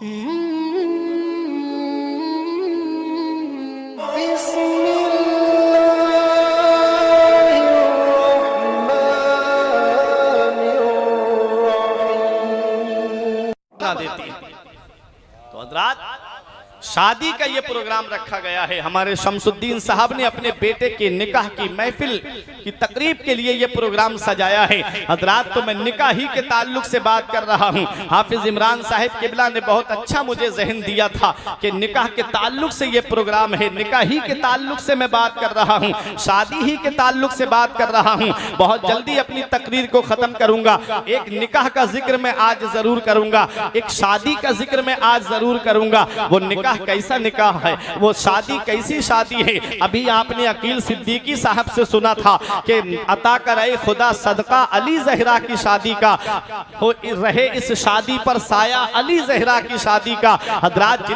देती है। तो हज़रात, शादी का ये प्रोग्राम रखा गया है। हमारे शमसुद्दीन साहब ने अपने बेटे के निकाह की महफिल की तकरीब के लिए ये प्रोग्राम सजाया है। हज़रात, तो मैं निकाह ही के ताल्लुक से बात कर रहा हूँ। हाफिज इमरान साहिब किबला ने बहुत अच्छा मुझे जहन दिया था कि निकाह के ताल्लुक से ये प्रोग्राम है। निकाह ही के ताल्लुक से मैं बात कर रहा हूँ, शादी ही के ताल्लुक से बात कर रहा हूँ। बहुत जल्दी अपनी तकरीर को ख़त्म करूँगा। एक निकाह का जिक्र मैं आज ज़रूर करूँगा, एक शादी का जिक्र मैं आज ज़रूर करूँगा। वो निकाह कैसा निकाह है, वो शादी कैसी शादी है। अभी आपने अकील सिद्दीकी साहब से सुना था कि अता करे खुदा सदका अली जहरा की शादी का, हो रहे इस शादी पर साया अली जहरा की शादी का। हज़रात,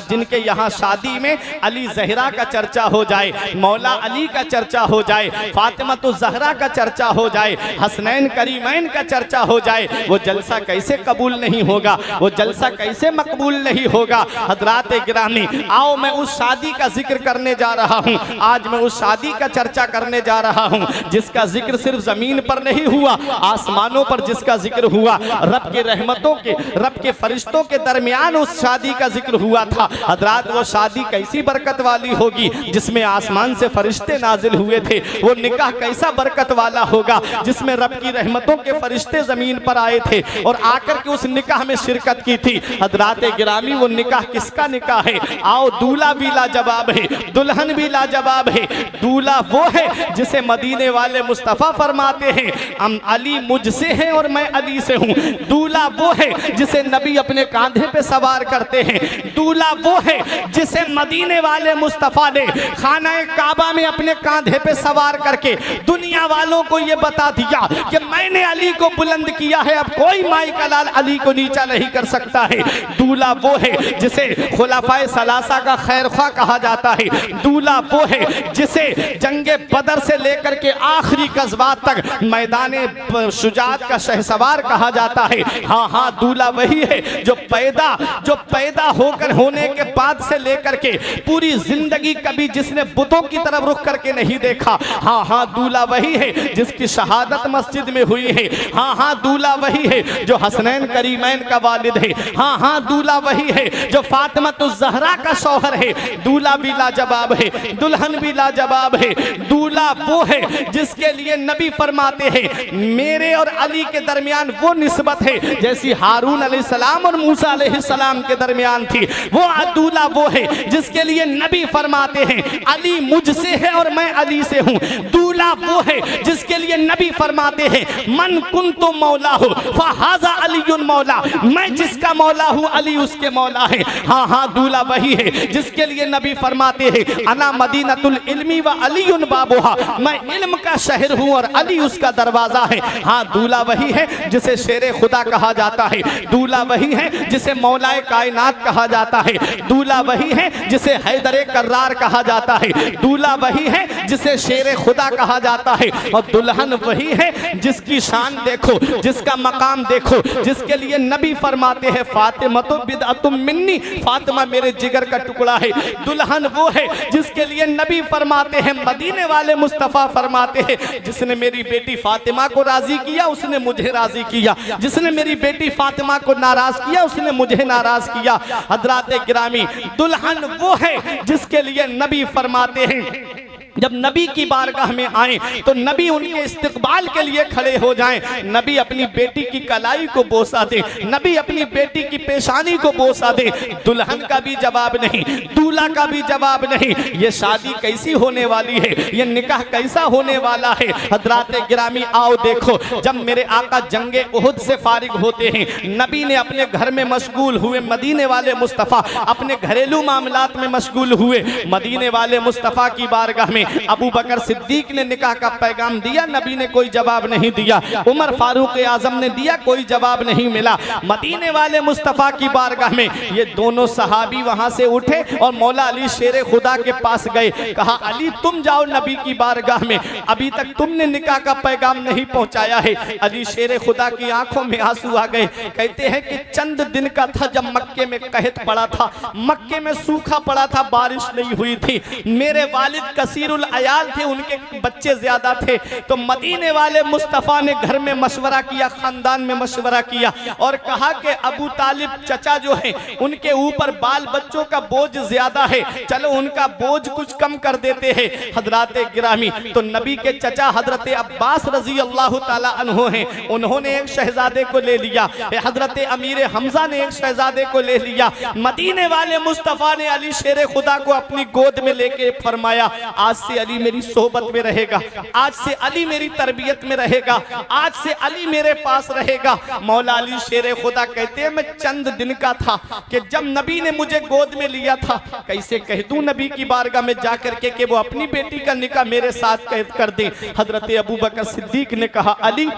जिनके यहाँ शादी में अली जहरा का चर्चा हो जाए, मौला अली का चर्चा हो जाए, फातिमा तो जहरा का चर्चा हो जाए, हसनैन करीमैन का चर्चा हो जाए, वो जलसा कैसे कबूल नहीं होगा, वो जलसा कैसे मकबूल नहीं होगा। हज़रात गिरामी, आओ मैं उस शादी का जिक्र करने जा रहा हूँ। आज मैं उस शादी का चर्चा करने जा रहा हूँ जिसका जिक्र सिर्फ जमीन पर नहीं हुआ, आसमानों पर जिसका जिक्र हुआ। रब के रहमतों के, रब के फरिश्तों के दरमियान उस शादी का जिक्र हुआ था। हज़रात, वो शादी कैसी बरकत वाली होगी जिसमें आसमान से फरिश्ते नाजिल हुए थे। वो निकाह कैसा बरकत वाला होगा जिसमें रब की रहमतों के फरिश्ते जमीन पर आए थे और आकर के उस निकाह में शिरकत की थी। हज़रात गिरामी, वो निकाह किसका निकाह है? आओ, दूल्हा भी लाजवाब है, दुल्हन भी लाजवाब है। दूल्हा वो है जिसे मदीने वाले मुस्तफ़ा फरमाते हैं, हम अली मुझसे हैं और मैं अली से हूँ। दूल्हा वो है जिसे नबी अपने कांधे पे सवार करते हैं। दूल्हा वो है जिसे मदीने वाले मुस्तफ़ा ने खाना काबा में अपने कांधे पे सवार करके दुनिया वालों को ये बता दिया कि मैंने अली को बुलंद किया है, अब कोई माई का लाल अली को नीचा नहीं कर सकता है। दूल्हा वो है जिसे खुलाफाए सलासा का खैरख्वाह कहा जाता है। दूल्हा वो है जिसे जंगे बदर से लेकर के आखिरी गज़वात तक मैदाने शुजात का शहसवार कहा जाता है। हाँ हाँ, दूल्हा वही है जो पैदा होने के बाद से लेकर के पूरी जिंदगी कभी जिसने बुतों की तरफ रुख करके नहीं देखा। हाँ हाँ, दूल्हा वही है जिसकी शहादत मस्जिद में हुई है। हाँ हाँ, दूल्हा वही है जो हसनैन करीमैन का वालिद है। हाँ हाँ, दूल्हा वही है जो फातिमा तो जहरा का शौहर है। दूल्हा भी लाजवाब है, दुल्हन भी लाजवाब है। दूल्हा वो है जिसके लिए नबी फरमाते हैं मेरे और अली के दरमियान वो निस्बत है जैसी हारून अलैहिस्सलाम और मूसा अलैहिस्सलाम के दरमियान थी। वो दूल्हा वो है जिसके लिए नबी फरमाते हैं अली मुझसे है और मैं अली से हूँ। दूल्हा वो है जिसके लिए नबी फरमाते हैं मन कुन्तु मौला हो फहाजा अलीयुन मौला, मैं जिसका मौला हूँ अली उसके मौला है। हाँ हाँ, दूल्हा वही है जिसके लिए नबी फरमाते हैं अना मदीनतुल इल्मी व अलीयुन बाबुहा, मैं इल्म का शहर हूँ और अली उसका दरवाजा है। हाँ, दूल्हा वही है जिसे शेरे खुदा कहा जाता है। दूल्हा वही है जिसे मौलाए कायनात कहा जाता है। दूल्हा वही है जिसे हैदरे कर्रार कहा जाता है। दूल्हा वही है जिसे शेरे खुदा कहा जाता है। और दुल्हन वही है जिसकी शान देखो, जिसका मकाम देखो, जिसके लिए नबी फरमाते हैं फातिमा तो बिदअतुम मिन्नी, फातिमा मेरे जिगर का टुकड़ा है। दुल्हन वो है जिसके लिए नबी फरमाते हैं मदीने वाले मुस्तफ़ा फरमाते हैं जिसने मेरी बेटी फातिमा को राजी किया उसने मुझे राजी किया, जिसने मेरी बेटी फातिमा को नाराज किया उसने मुझे नाराज किया। हज़रात गिरामी, दुल्हन वो है जिसके लिए नबी फरमाते हैं जब नबी की बारगाह में आए तो नबी उनके इस्तकबाल के लिए खड़े हो जाएं। नबी अपनी बेटी की कलाई को बोसा दे, नबी अपनी बेटी की पेशानी को बोसा दे। दुल्हन का भी जवाब नहीं, दूल्हा का भी जवाब नहीं। ये शादी कैसी होने वाली है, ये निकाह कैसा होने वाला है। हज़रात गिरामी, आओ देखो, जब मेरे आका जंगे उहुद से फारिग होते हैं, नबी ने अपने घर में मशगूल हुए, मदीने वाले मुस्तफ़ा अपने घरेलू मामलात में मशगूल हुए। मदीने वाले मुस्तफ़ा की बारगाह में में अबू बकर सिद्दीक ने निकाह का पैगाम दिया, नबी ने कोई जवाब नहीं दिया। उमर फारूक आजम ने दिया, कोई जवाब नहीं मिला। मदीने वाले मुस्तफ़ा की बारगाह में ये दोनों सहाबी वहां से उठे और मौला अली शेर खुदा के पास गए। कहा, अली तुम जाओ नबी की बारगाह में, अभी तक तुमने निकाह का पैगाम नहीं पहुंचाया है। अली शेर खुदा की आंखों में आंसू आ गए। कहते हैं कि चंद दिन का था जब मक्के में कहत पड़ा था, मक्के में सूखा पड़ा था, बारिश नहीं हुई थी। मेरे वालिद कसीरुल अयाल थे, उनके बच्चे ज्यादा थे। तो मदीने वाले मुस्तफ़ा ने घर में मशवरा किया, खानदान में मशवरा किया और कहा कि अबू तालिब चचा जो है उनके ऊपर बाल बच्चों का बोझ ज्यादा है, चलो उनका बोझ कुछ कम कर देते हैं। हजराते गिरामी, तो नबी के चचा हजरत अब्बास रजी अल्लाह ताला अन्हु हैं, उन्होंने एक शहजादे को ले लिया। हजरत अमीर हमजा ने एक शहजादे को ले लिया। मदीने वाले मुस्तफ़ा ने अली शेर खुदा को अपनी गोद में लेके फरमाया, आज से अली मेरी सोहबत में रहेगा, आज से अली मेरी तरबियत में रहेगा, आज से अली मेरे पास रहेगा। मौला अली शेर खुदा कहते हैं, मैं चंद दिन का था कि जब नबी ने मुझे गोद में लिया था, कैसे कह दूं नबी की बारगाह में जाकर के कि वो अपनी बेटी का निकाह मेरे साथ कैद कर दें। हजरत अबू बकर सिद्दीक ने कहा, अली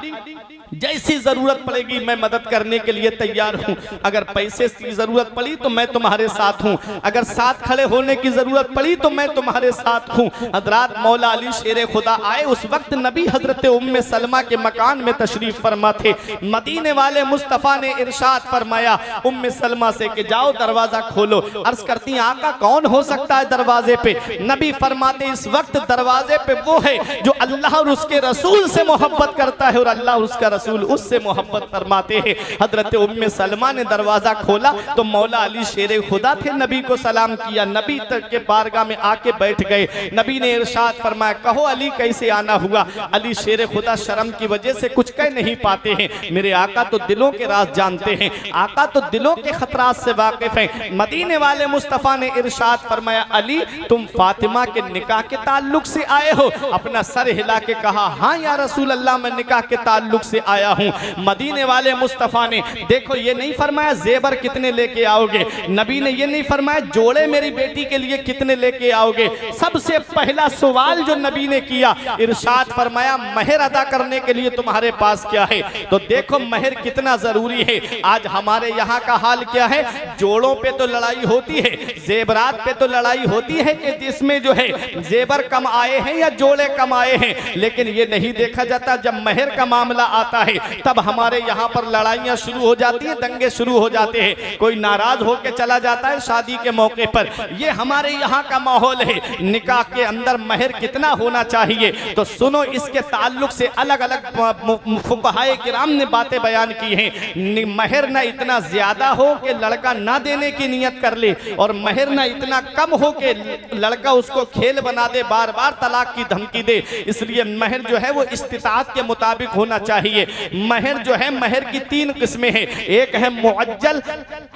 जैसी जरूरत पड़ेगी मैं मदद करने के लिए तैयार हूं, अगर पैसे की जरूरत पड़ी तो मैं तुम्हारे साथ हूं, अगर साथ खड़े होने की जरूरत पड़ी तो मैं तुम्हारे साथ हूं। हजरत मौला अली शेर खुदा आए, उस वक्त नबी हजरत उम्मे सलमा के मकान में तशरीफ फरमा थे। मदीने वाले मुस्तफ़ा ने इरशाद फरमाया उम्मे सलमा से कि जाओ दरवाजा खोलो। अर्ज करती आका कौन हो सकता है दरवाजे पे? नबी फरमाते इस वक्त दरवाजे पे वो है जो अल्लाह और उसके रसूल से मोहब्बत करता है और अल्लाह उसका रसूल उससे मोहब्बत फरमाते हैं। हजरत उम्मे सलमा ने दरवाजा खोला तो मौला अली शेर खुदा थे, नबी को सलाम किया, नबी तक के बारगाह में आके बैठ गए। नबी ने इरशाद फरमाया, कहो अली कैसे आना हुआ? अली शेर खुदा शर्म की वजह से कुछ कह नहीं पाते हैं, मेरे आका तो दिलों के राज जानते हैं, आका तो दिलों के खतरात से वाकिफ हैं। मदीने वाले मुस्तफ़ा ने इरशाद फरमाया, अली तुम फातिमा के निकाह के ताल्लुक से आए हो? अपना सर हिला के कहा, हाँ या रसूल अल्लाह मैं निकाह के ताल्लुक से आया हूं। मदीने वाले मुस्तफ़ा ने देखो ये नहीं फरमाया जेबर कितने लेके आओगे, नबी ने ये नहीं फरमाया जोड़े मेरी बेटी के लिए कितने लेके आओगे। सबसे पहला सवाल जो नबी ने किया, इरशाद फरमाया महर अदा करने के लिए तुम्हारे पास क्या है? तो देखो महर कितना जरूरी है। आज हमारे यहाँ का हाल क्या है? जोड़ों पे तो लड़ाई होती है, जेबरात पे तो लड़ाई होती है कि जिसमें जो है जेबर कम आए हैं या जोड़े कम आए हैं, लेकिन ये नहीं देखा जाता जब महर का मामला आता है तब हमारे यहाँ पर लड़ाइयाँ शुरू हो जाती हैं, दंगे शुरू हो जाते हैं, कोई नाराज होकर चला जाता है शादी के मौके पर। ये हमारे यहाँ का माहौल है। निकाह के अंदर महर कितना होना चाहिए? तो सुनो, इसके ताल्लुक से अलग अलग फुक़हाए किराम ने बातें बयान की हैं। महर ना इतना ज्यादा हो कि लड़का ना देने की नियत कर ले और महर ना इतना कम हो कि लड़का उसको खेल बना दे, बार बार तलाक की धमकी दे। इसलिए महर जो है वो इस्तिताअत के मुताबिक होना चाहिए। महर जो है, महर की तीन किस्में हैं। एक है मुअज्जल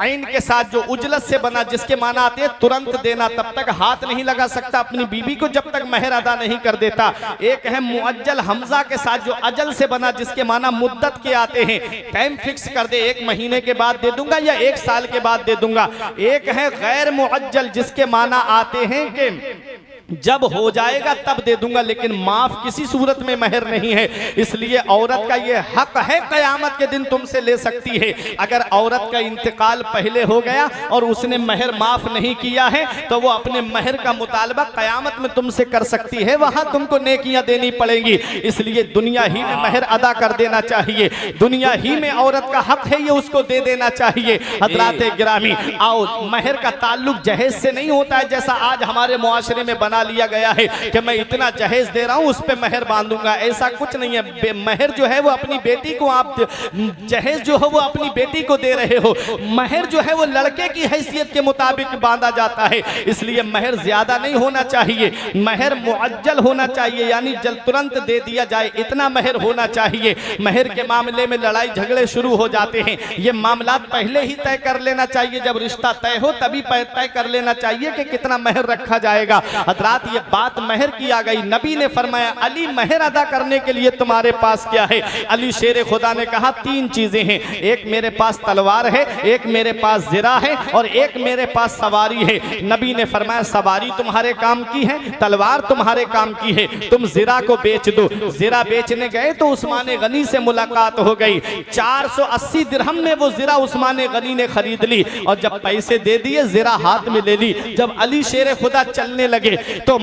ऐन के साथ जो उजलत से बना, जिसके माना आते हैं तुरंत देना, तब तक हाथ नहीं लगा सकता अपनी बीबी को जब तक महर अदा नहीं कर देता। एक है मुअज्जल हमजा के साथ जो अजल से बना, जिसके माना मुद्दत के आते हैं, टाइम फिक्स कर दे, 1 महीने के बाद दे दूंगा या 1 साल के बाद दे दूंगा। एक है गैर मुअज्जल जिसके माना आते हैं कि जब हो जाएगा तब दे दूंगा, लेकिन माफ किसी सूरत में महर नहीं है। इसलिए औरत का ये हक है कयामत के दिन तुमसे ले सकती है। अगर औरत का इंतकाल पहले हो गया और उसने महर माफ नहीं किया है तो वो अपने महर का मुतालबा कयामत में तुमसे कर सकती है, वहां तुमको नेकियां देनी पड़ेंगी। इसलिए दुनिया ही में महर अदा कर देना चाहिए, दुनिया ही में औरत का हक है ये उसको दे देना चाहिए। हजरात गिरामी, आओ, महर का ताल्लुक जहेज से नहीं होता है जैसा आज हमारे मुआशरे में बना लिया गया है कि मैं इतना जहेज दे रहा हूं उस पे महर बांधूंगा। ऐसा कुछ नहीं है। महर जो है वो अपनी बेटी को, आप जहेज जो हो वो अपनी बेटी को दे रहे हो, महर जो है वो लड़के की हैसियत के मुताबिक बांधा जाता है। इसलिए महर ज्यादा नहीं होना चाहिए, महर मुअज्जल होना चाहिए, यानी जल तुरंत दे दिया जाए, इतना महर होना चाहिए। महर के मामले में लड़ाई झगड़े शुरू हो जाते हैं, ये मामला पहले ही तय कर लेना चाहिए। जब रिश्ता तय हो तभी तय कर लेना चाहिए कि कितना महर रखा जाएगा। हजरात ये बात महर की आ गई। नबी ने फरमाया अली महर अदा करने के लिए तुम्हारे पास क्या है? अली शेर खुदा ने कहा 3 चीजें हैं, एक मेरे पास तलवार है, एक मेरे पास ज़िरा है और एक मेरे पास सवारी है। नबी ने फरमाया सवारी तुम्हारे काम की है, तलवार तुम्हारे काम की है, तुम ज़िरा को बेच दो। ज़िरा बेचने गए तो उस्मान गनी से मुलाकात हो गई। 480 दिरहम में वो ज़िरा उस्मान गनी ने खरीद ली और जब पैसे दे दिए ज़िरा हाथ में ले ली। जब अली शेर खुदा चलने लगे तो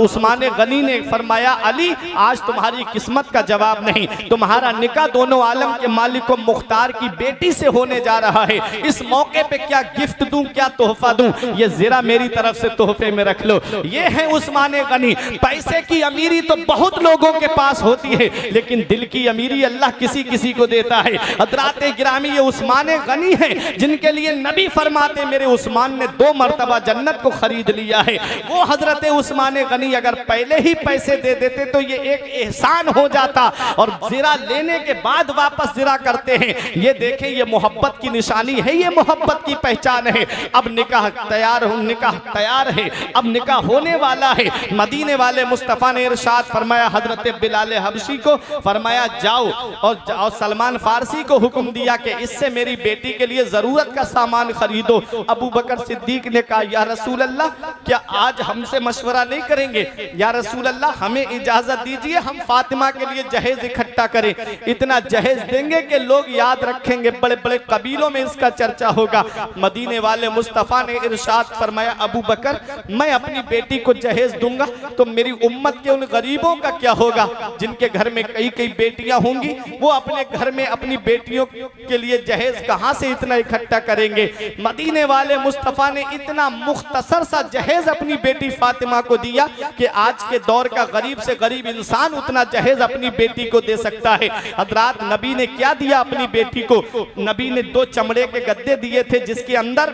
उस्मान गनी ने फरमाया अली आज तुम्हारी किस्मत का जवाब नहीं, तुम्हारा निकाह दोनों आलम के मालिक व मुख्तार की बेटी से होने जा रहा है। इस मौके पे क्या गिफ्ट दूं, क्या तोहफा दूं? ये ज़िरा मेरी तरफ से तोहफे में रख लो। ये है उस्मान गनी। पैसे की अमीरी तो बहुत लोगों के पास होती है लेकिन दिल की अमीरी अल्लाह किसी किसी को देता है। हज़रात गिरामी ये उस्मान गनी है जिनके लिए नबी फरमाते मेरे उस्मान ने 2 मरतबा जन्नत को खरीद लिया है। वो हजरत उस्मान गनी अगर पहले ही पैसे दे देते तो ये एक एहसान हो जाता और ज़िरा लेने के बाद वापस ज़िरा करते हैं। ये देखें ये मोहब्बत की निशानी है, ये मोहब्बत की पहचान है। अब निकाह तैयार है, अब निकाह होने वाला है। मदीने वाले मुस्तफ़ा ने इरशाद फरमाया हजरत बिलाल हबशी को फरमाया जाओ और सलमान फारसी को हुक्म दिया कि इससे मेरी बेटी के लिए जरूरत का सामान खरीदो। अबू बकर सिद्दीक ने कहा या रसूल अल्लाह क्या आज हमसे मशवरा नहीं करेंगे? या रसूल अल्लाह हमें इजाजत दीजिए हम फातिमा के लिए जहेज इकट्ठा करें। इतना जहेज देंगे कि लोग याद रखेंगे, बड़े बड़े कबीलों में इसका चर्चा होगा। मदीने वाले मुस्तफ़ा ने इरशाद फरमाया अबू बकर मैं अपनी बेटी को जहेज दूंगा तो मेरी उम्मत के उन गरीबों का क्या होगा जिनके घर में कई कई बेटियां होंगी? वो अपने घर में अपनी बेटियों के लिए जहेज कहां से इतना इकट्ठा करेंगे? मदीने वाले मुस्तफ़ा ने इतना मुख्तसर सा जहेज अपनी बेटी फातिमा को दिया कि आज के दौर का गरीब से गरीब इंसान उतना जहेज अपनी बेटी को दे सकता है। हज़रात नबी ने क्या दिया अपनी बेटी को? नबी ने 2 चमड़े के गद्दे दिए थे जिसके अंदर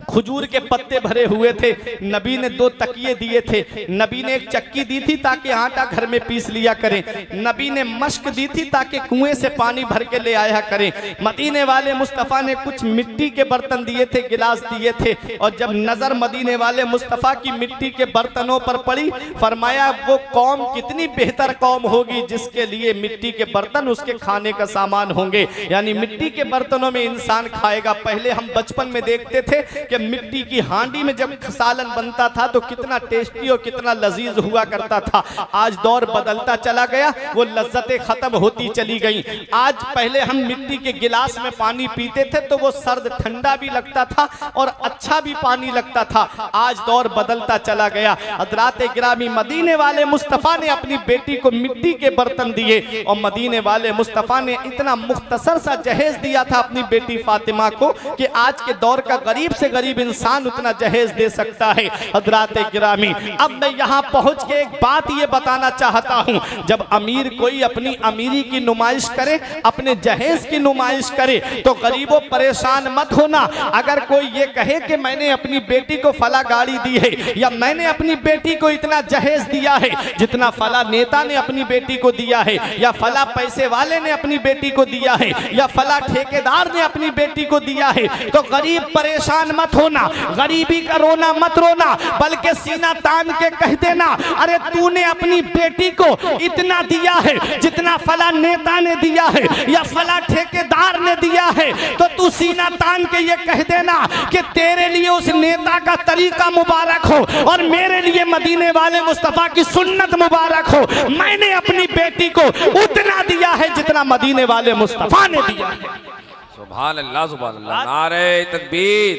खजूर के पत्ते भरे हुए थे। नबी ने 2 तकिए दिए थे। नबी ने एक चक्की दी थी ताकि आटा घर में पीस लिया करें। नबी ने मश्क दी थी ताकि कुएं से पानी भर के ले आया करें। मदीने वाले मुस्तफ़ा ने कुछ मिट्टी के बर्तन दिए थे, गिलास दिए थे और जब नजर मदीने वाले मुस्तफ़ा की मिट्टी के बर्तनों पर पड़ी फरमाया वो कौम कितनी बेहतर कौम होगी जिसके लिए मिट्टी के बर्तन उसके खाने का सामान होंगे, यानी मिट्टी के बर्तनों में इंसान खाएगा। पहले हम बचपन में देखते थे कि मिट्टी की हांडी में जब सालन बनता था तो कितना टेस्टी और कितना लजीज हुआ करता था। आज दौर बदलता चला गया, वो लज्जतें खत्म होती चली गई। आज पहले हम मिट्टी के गिलास में पानी पीते थे तो वो सर्द ठंडा भी लगता था और अच्छा भी पानी लगता था। आज दौर बदलता चला गया। हज़रात गिरामी मदीने वाले मुस्तफ़ा ने अपनी बेटी को मिट्टी के बर्तन दिए और मदीने वाले मुस्तफ़ा ने इतना मुख्तसर सा जहेज दिया था अपनी बेटी फातिमा को कि आज के दौर का गरीब से गरीब इंसान उतना जहेज दे सकता है। हज़रात गिरामी अब मैं यहाँ पहुँच के एक बात ये बताना चाहता हूँ, जब अमीर कोई अपनी अमीरी की नुमाइश करे, अपने जहेज की नुमाइश करे तो गरीबों परेशान मत होना। अगर कोई ये कहे कि मैंने अपनी बेटी को फला गाड़ी दी है या मैंने अपनी बेटी को इतना जहेज दिया है जितना फला नेता ने अपनी बेटी को दिया है या फला पैसे वाले ने अपनी बेटी को दिया है या फला ठेकेदार ने अपनी बेटी को दिया है, तो गरीब परेशान मत होना, गरीबी का रोना मत रोना, बल्कि सीना तान के कह देना अरे तूने अपनी बेटी को इतना दिया है जितना फला नेता ने दिया है या फला ठेकेदार ने दिया है, तो तू सीना तान के ये कह देना कि तेरे लिए उस नेता का तरीका मुबारक हो और मेरे लिए मदीने वाले मुस्तफ़ा की सुन्नत मुबारक हो। मैंने अपनी बेटी को उतना दिया है जितना मदीने वाले मुस्तफ़ा ने दिया है। सुभान अल्लाह, सुभान अल्लाह। नारे तकबीर,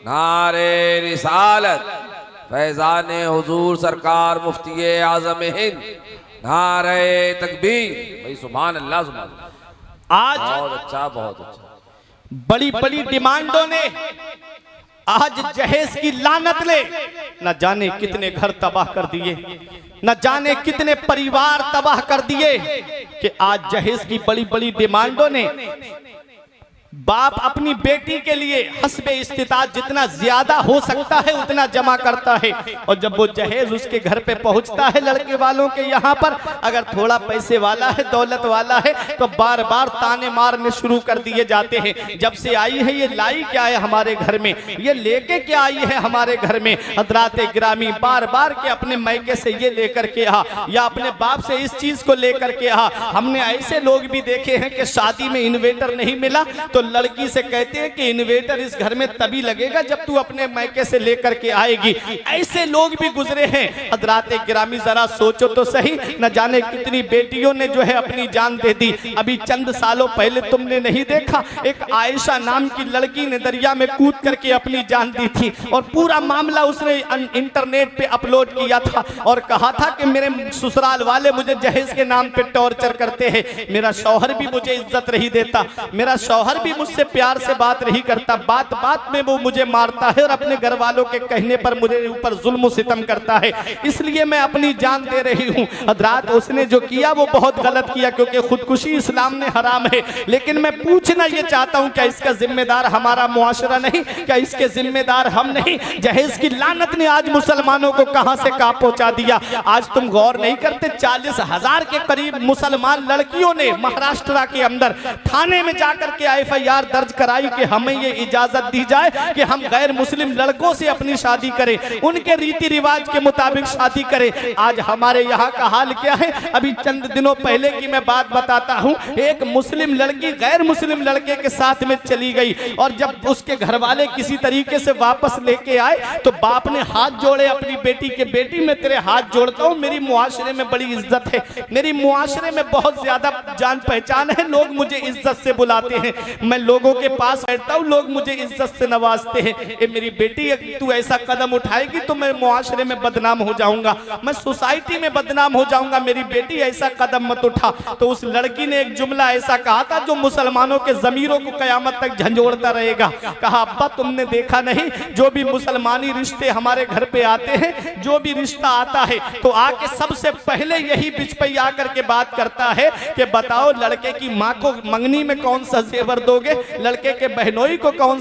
नारे रिसालत, फैजान हुजूर सरकार मुफ्ती आज़म हिंद, नारे तकबीर। भाई सुभान अल्लाह, सुभान अल्लाह। आज बहुत अच्छा, बहुत अच्छा। बड़ी बड़ी डिमांडों ने आज जहेज की लानत ले न जाने कितने घर तबाह कर दिए, न जाने कितने परिवार तबाह कर दिए कि आज जहेज की बड़ी बड़ी डिमांडों ने बाप अपनी बेटी के लिए हस्बे इस्तिताअत जितना ज्यादा हो सकता है उतना जमा करता है, और जब वो जहेज उसके घर पे पहुंचता है लड़के वालों के यहाँ पर, अगर थोड़ा पैसे वाला है, दौलत वाला है, तो बार बार ताने मारने शुरू कर दिए जाते हैं। जब से आई है ये लाई क्या है हमारे घर में, ये लेके क्या आई है हमारे घर में। हजरात गिरामी बार बार के अपने मैके से ये लेकर के आ, या अपने बाप से इस चीज को लेकर के आ। हमने ऐसे लोग भी देखे हैं कि शादी में इन्वेटर नहीं मिला तो लड़की से कहते हैं कि इन्वेटर इस घर में तभी लगेगा जब तू अपने मैके से लेकर के आएगी। ऐसे लोग भी गुजरे हैं। हजरात गिरामी जरा सोचो तो सही, न जाने कितनी बेटियों ने जो है अपनी जान दे दी। अभी चंद सालों पहले तुमने नहीं देखा, एक आयशा नाम की लड़की ने दरिया में कूद करके अपनी जान दी थी, और पूरा मामला उसने इंटरनेट पे अपलोड किया था और कहा था कि मेरे ससुराल वाले मुझे जहेज के नाम पे टॉर्चर करते हैं, मेरा शौहर भी मुझे इज्जत नहीं देता, मेरा शौहर भी मुझसे प्यार से बात नहीं करता, बात बात में वो मुझे मारता है और अपने घर वालों के कहने पर मुझे ऊपर जुल्म सितम करता है, इसलिए मैं अपनी जान दे रही हूँ। हजरात उसने जो किया वो बहुत गलत किया, क्योंकि खुदकुशी इस्लाम में हराम है। लेकिन मैं पूछना ये चाहता हूँ, क्या इसका जिम्मेदार हमारा मुआशरा नहीं, क्या इसके जिम्मेदार हम नहीं? जहेज की लानत ने आज मुसलमानों को कहां से कहां पहुंचा दिया। आज तुम गौर नहीं करते, 40,000 के करीब मुसलमान लड़कियों ने महाराष्ट्र के अंदर थाने में जाकर के FIR दर्ज कराई कि हमें ये इजाजत दी जाए कि हम गैर मुस्लिम लड़कों से अपनी शादी करें, उनके रीति रिवाज के मुताबिक शादी करें। आज हमारे यहाँ का हाल क्या है? अभी चंद दिनों पहले की मैं बात बताता हूँ। एक मुस्लिम लड़की गैर मुस्लिम लड़के के साथ में चली गई, और जब उसके घर वाले किसी तरीके से वापस लेके आए तो बाप ने हाथ जोड़े अपनी बेटी के, बेटी मैं तेरे हाथ जोड़ता हूँ, मेरी मुआशरे में बड़ी इज्जत है, मेरी मुआशरे में बहुत ज्यादा जान पहचान है, लोग मुझे इज्जत से बुलाते हैं, मैं लोगों के पास बैठता हूँ, लोग मुझे इज्जत से नवाजते हैं। ए मेरी बेटी, तू ऐसा कदम उठाएगी तो मैं मुआशरे में बदनाम हो जाऊंगा, मैं सोसाइटी में बदनाम हो जाऊंगा, मेरी बेटी ऐसा कदम मत उठा। तो उस लड़की ने एक जुमला ऐसा कहा था जो मुसलमानों के जमीरों को कयामत तक झंझोड़ता रहेगा। कहा, अब्बा तुमने देखा नहीं, जो भी मुसलमानी रिश्ते हमारे घर पे आते हैं, जो भी रिश्ता आता है तो आके सबसे पहले यही बिच पे आकर के बात करता है कि बताओ लड़के की माँ को मंगनी में कौन सा जेवर दोगे, लड़के के बहनोई को कौन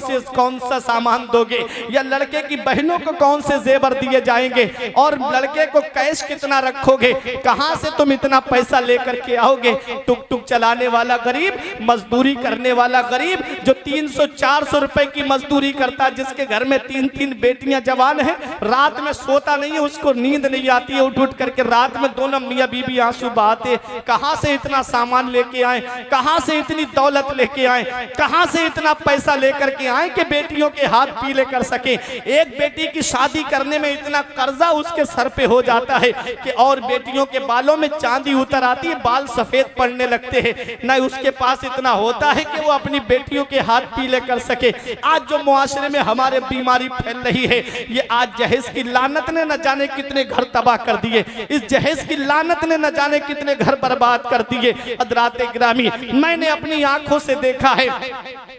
सा सामान दोगे, या लड़के की बहनों को कौन से जेवर दिए जाएंगे, और लड़के को कैश कितना रखोगे, कहां से तुम इतना पैसा लेकर के आओगे। टुक टुक चलाने वाला गरीब, मजदूरी करने वाला गरीब, जो 300-400 रुपए की मजदूरी करता, जिसके घर में 3-3 बेटियां जवान हैं, रात में सोता नहीं है, उसको नींद नहीं आती है, उठ करके रात में दोनों मियां बीबी आंसू बहाते, कहां से इतना सामान लेके आए, कहां से इतनी दौलत लेके आए, कहां से इतना पैसा लेकर के आए कि बेटियों के हाथ पीले कर सके। एक बेटी की शादी करने में इतना कर्जा उसके सर पे हो जाता है कि और बेटियों के बालों में चांदी उतर आती है, बाल सफेद पड़ने लगते हैं, न उसके पास इतना होता है कि वो अपनी बेटियों के हाथ पीले कर सके। आज जो मुआशरे में हमारे बीमारी फैल रही है, ये आज जहेज की लानत ने न जाने कितने घर तबाह कर दिए, इस जहेज की लानत ने न जाने कितने घर बर्बाद कर दिए। हजरात गिरामी, मैंने अपनी आंखों से देखा है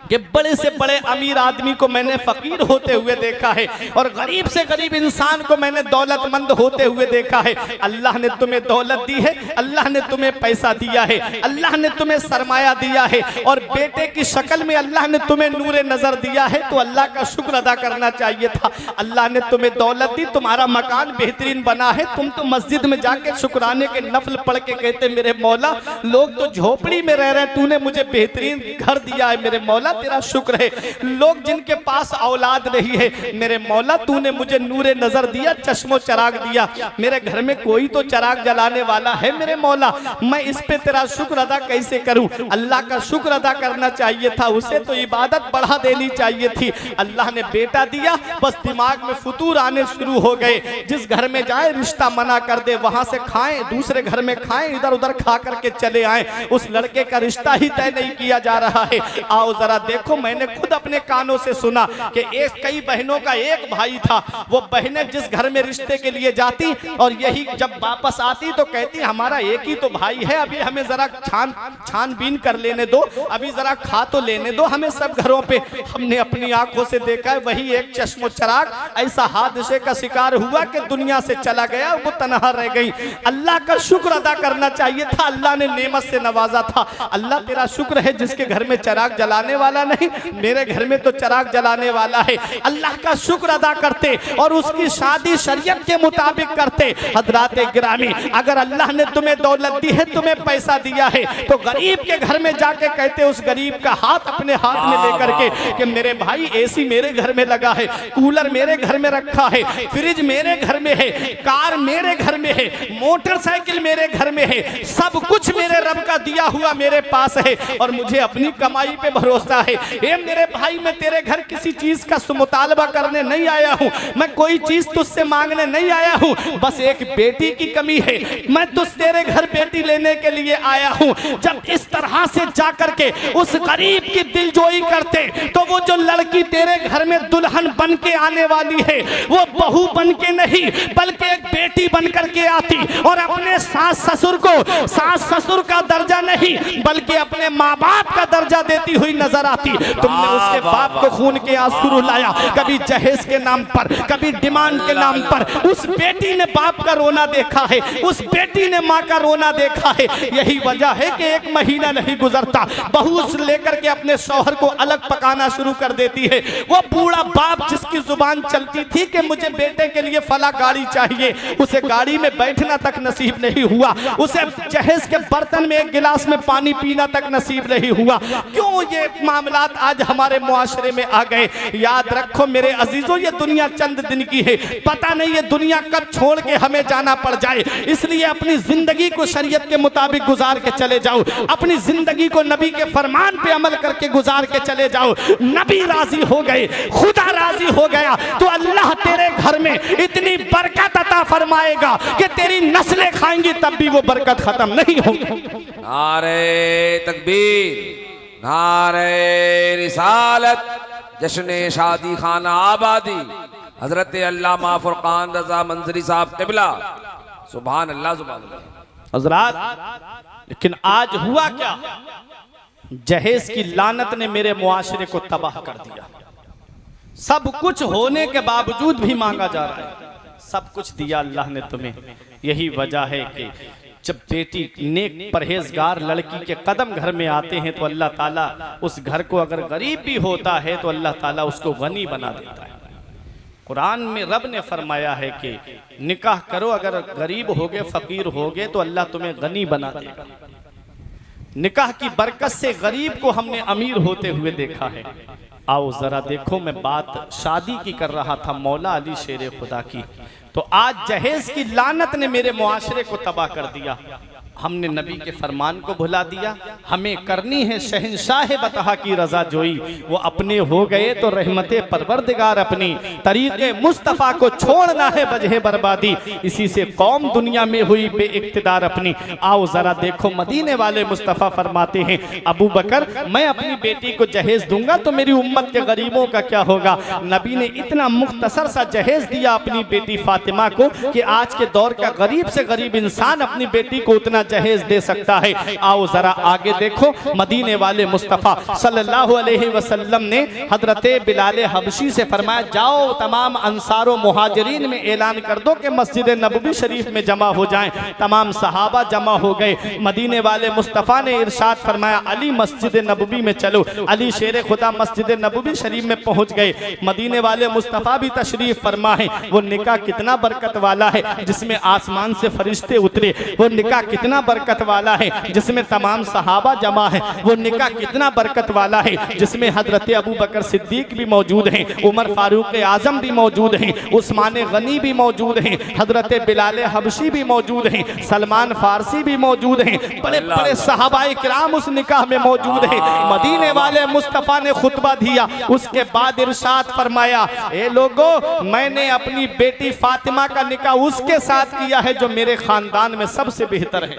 कि बड़े से बड़े अमीर आदमी को मैंने फकीर होते हुए देखा है, और गरीब से गरीब इंसान को मैंने दौलतमंद होते हुए देखा है। अल्लाह ने तुम्हें दौलत दी है, अल्लाह ने तुम्हें पैसा दिया है, अल्लाह ने तुम्हें सरमाया दिया है, और बेटे की शक्ल में अल्लाह ने तुम्हें नूरे नजर दिया है, तो अल्लाह का शुक्र अदा करना चाहिए था। अल्लाह ने तुम्हें दौलत दी, तुम्हारा मकान बेहतरीन बना है, तुम तो मस्जिद में जाके शुक्राने के नफल पढ़ के कहते मेरे मौला, लोग तो झोपड़ी में रह रहे हैं, तूने मुझे बेहतरीन घर दिया है, मेरे मौला तेरा शुक्र है। लोग जिनके पास औलाद नहीं है, मेरे मौला तूने मुझे नूरे नजर दिया, चश्मो चराग दिया, मेरे घर में कोई तो चराग जलाने वाला है, मेरे मौला मैं इस पे तेरा शुक्र अदा कैसे करूं। अल्लाह का शुक्र अदा करना चाहिए था, उसे तो इबादत बढ़ा देनी चाहिए थी। अल्लाह ने बेटा दिया, बस दिमाग में फुतूर आने शुरू हो गए, जिस घर में जाए रिश्ता मना कर दे, वहां से खाएं, दूसरे घर में खाएं, इधर उधर खा करके चले आए, उस लड़के का रिश्ता ही तय नहीं किया जा रहा है। आओ जरा देखो, मैंने खुद अपने कानों से सुना कि कई बहनों का एक भाई था, वो बहनें जिस घर में रिश्ते के लिए जाती और यही जब वापस आती तो कहती हमारा एक ही तो भाई है, अभी हमें जरा छानबीन कर लेने दो, अभी जरा खा तो लेने दो हमें सब घरों पे। हमने अपनी आंखों से देखा है, वही एक चश्मो चराग ऐसा हादसे का शिकार हुआ कि दुनिया से चला गया, वो तनहा रह गई। अल्लाह का शुक्र अदा करना चाहिए था, अल्लाह ने नेमत से नवाजा था। अल्लाह तेरा शुक्र है जिसके घर में चराग जलाने वाला वाला नहीं, मेरे घर में तो चिराग जलाने वाला है। अल्लाह का शुक्र अदा करते और उसकी शादी शरीयत के मुताबिक करते। हजरात गिरामी, अगर अल्लाह ने तुम्हें दौलत दी है, तुम्हें पैसा दिया है, तो गरीब के घर में जाके कहते उस गरीब का हाथ अपने हाथ में लेकर के कि मेरे भाई एसी मेरे घर में लगा है, कूलर मेरे घर में रखा है, फ्रिज मेरे घर में है, कार मेरे घर में है, मोटरसाइकिल मेरे घर में है, सब कुछ मेरे रब का दिया हुआ मेरे पास है और मुझे अपनी कमाई पे भरोसा है। ए मेरे भाई, मैं तेरे घर किसी चीज का मुतालबा करने नहीं आया हूँ, मैं कोई चीज तुझसे मांगने नहीं आया हूँ, बस एक बेटी की कमी है, मैं तुझ तेरे घर बेटी लेने के लिए आया हूँ। जब इस तरह से जाकर के उस गरीब की दिलजोई करते तो वो जो लड़की तेरे घर में दुल्हन बन के आने वाली है वो बहू बन के नहीं बल्कि एक बेटी बन करके आती और अपने सास ससुर को सास ससुर का दर्जा नहीं बल्कि अपने माँ बाप का दर्जा देती हुई नजर आती। तुमने उसके बाप को खून के आंसू रुलाया, कभी जहेज के नाम पर, कभी डिमांड के नाम पर। उस बेटी ने बाप का रोना देखा है, उस बेटी ने माँ का रोना देखा है। यही वजह है कि एक महीना नहीं गुजरता बहू लेकर के अपने शौहर को अलग पकाना शुरू कर देती है। वो बूढ़ा बाप जिसकी जुबान चलती थी कि मुझे बेटे के लिए फला गाड़ी चाहिए, उसे गाड़ी में बैठना तक नसीब नहीं हुआ, उसे जहेज के बर्तन में एक गिलास में पानी पीना तक नसीब नहीं हुआ। क्यों ये मामलात आज हमारे मुआशरे में आ गए? याद रखो मेरे अजीजों, ये दुनिया चंद दिन की है, पता नहीं ये दुनिया कब छोड़ के हमें जाना पड़ जाए। इसलिए अपनी जिंदगी को शरीयत के मुताबिक गुजार के चले जाओ, अपनी जिंदगी को नबी के फरमान पे अमल करके गुजार के चले जाओ। नबी राजी हो गए, खुदा राजी हो गया तो अल्लाह तेरे घर में इतनी बरकत अता फरमाएगा कि तेरी नस्लें खाएंगी तब भी वो बरकत खत्म नहीं होगी। नारे तकबीर, नारे रिसालत, जश्न शादी खाना आबादी, हजरत अल्लामा फुरकान रजा मंजरी साहब क़िबला। सुभान अल्लाह, सुभान अल्लाह। हजरात, लेकिन आज हुआ क्या? जहेज की लानत ने मेरे मुआशरे को तबाह कर दिया। सब कुछ होने के बावजूद भी मांगा जा रहा है। सब कुछ दिया अल्लाह ने तुम्हें, यही वजह है कि जब बेटी नेक परहेजगार लड़की के कदम घर में आते हैं तो अल्लाह ताला उस घर को, अगर गरीब भी होता है तो अल्लाह ताला उसको गनी बना देता है। कुरान में रब ने फरमाया है कि निकाह करो, अगर गरीब होगे फकीर होगे तो अल्लाह तुम्हें गनी बना देगा। निकाह की बरकत से गरीब को हमने अमीर होते हुए देखा है। आओ जरा देखो, मैं बात शादी की कर रहा था, मौला अली शेर खुदा की। तो आज जहेज की लानत ने मेरे मुआशरे को तबाह कर दिया। हमने नबी के फरमान को भुला दिया। हमें करनी है शहंशाह बतहा की रजा जोई, वो अपने हो गए तो रहमते परवरदिगार अपनी, तरीके मुस्तफ़ा को छोड़ना है बजहे बर्बादी, इसी से कौम दुनिया में हुई बेइक्तिदार अपनी। आओ जरा देखो, मदीने वाले मुस्तफ़ा फरमाते हैं, अबू बकर मैं अपनी बेटी को जहेज दूंगा तो मेरी उम्मत के गरीबों का क्या होगा? नबी ने इतना मुख्तसर सा जहेज दिया अपनी बेटी फातिमा को कि आज के दौर का गरीब से गरीब इंसान अपनी बेटी को उतना जहेज दे सकता है। आओ जरा आगे देखो, मदीने वाले मुस्तफ़ा सल्लल्लाहु अलैहि वसल्लम ने हजरत बिलाल हबशी से फरमाया, जाओ तमाम अंसार व मुहाजिरीन में ऐलान कर दो कि मस्जिद नबवी शरीफ में जमा हो जाएं। तमाम सहाबा जमा हो गए। मदीने वाले मुस्तफ़ा ने इरशाद फरमाया, अली मस्जिद नबवी में चलो। अली शेर खुदा मस्जिद नबवी शरीफ में पहुंच गए। मदीने वाले मुस्तफ़ा भी तशरीफ फरमा है। वो निकाह कितना बरकत वाला है जिसमें आसमान से फरिश्ते उतरे। वो निकाह कितना बरकत वाला है जिसमें तमाम सहाबा जमा है। वो निकाह कितना बरकत वाला है जिसमें हजरत अबू बकर सिद्दीक भी मौजूद हैं, उमर फारूक आजम भी मौजूद हैं, उस्मान गनी भी मौजूद हैं, हजरत बिलाल हबशी भी मौजूद हैं, सलमान फारसी भी मौजूद हैं, बड़े बड़े सहाबाए किराम उस निकाह में मौजूद हैं। मदीने वाले मुस्तफ़ा ने खुतबा दिया, उसके बाद इरशाद फरमाया, ए लोगों, मैंने अपनी बेटी फातिमा का निकाह उसके साथ किया है जो मेरे खानदान में सबसे बेहतर है।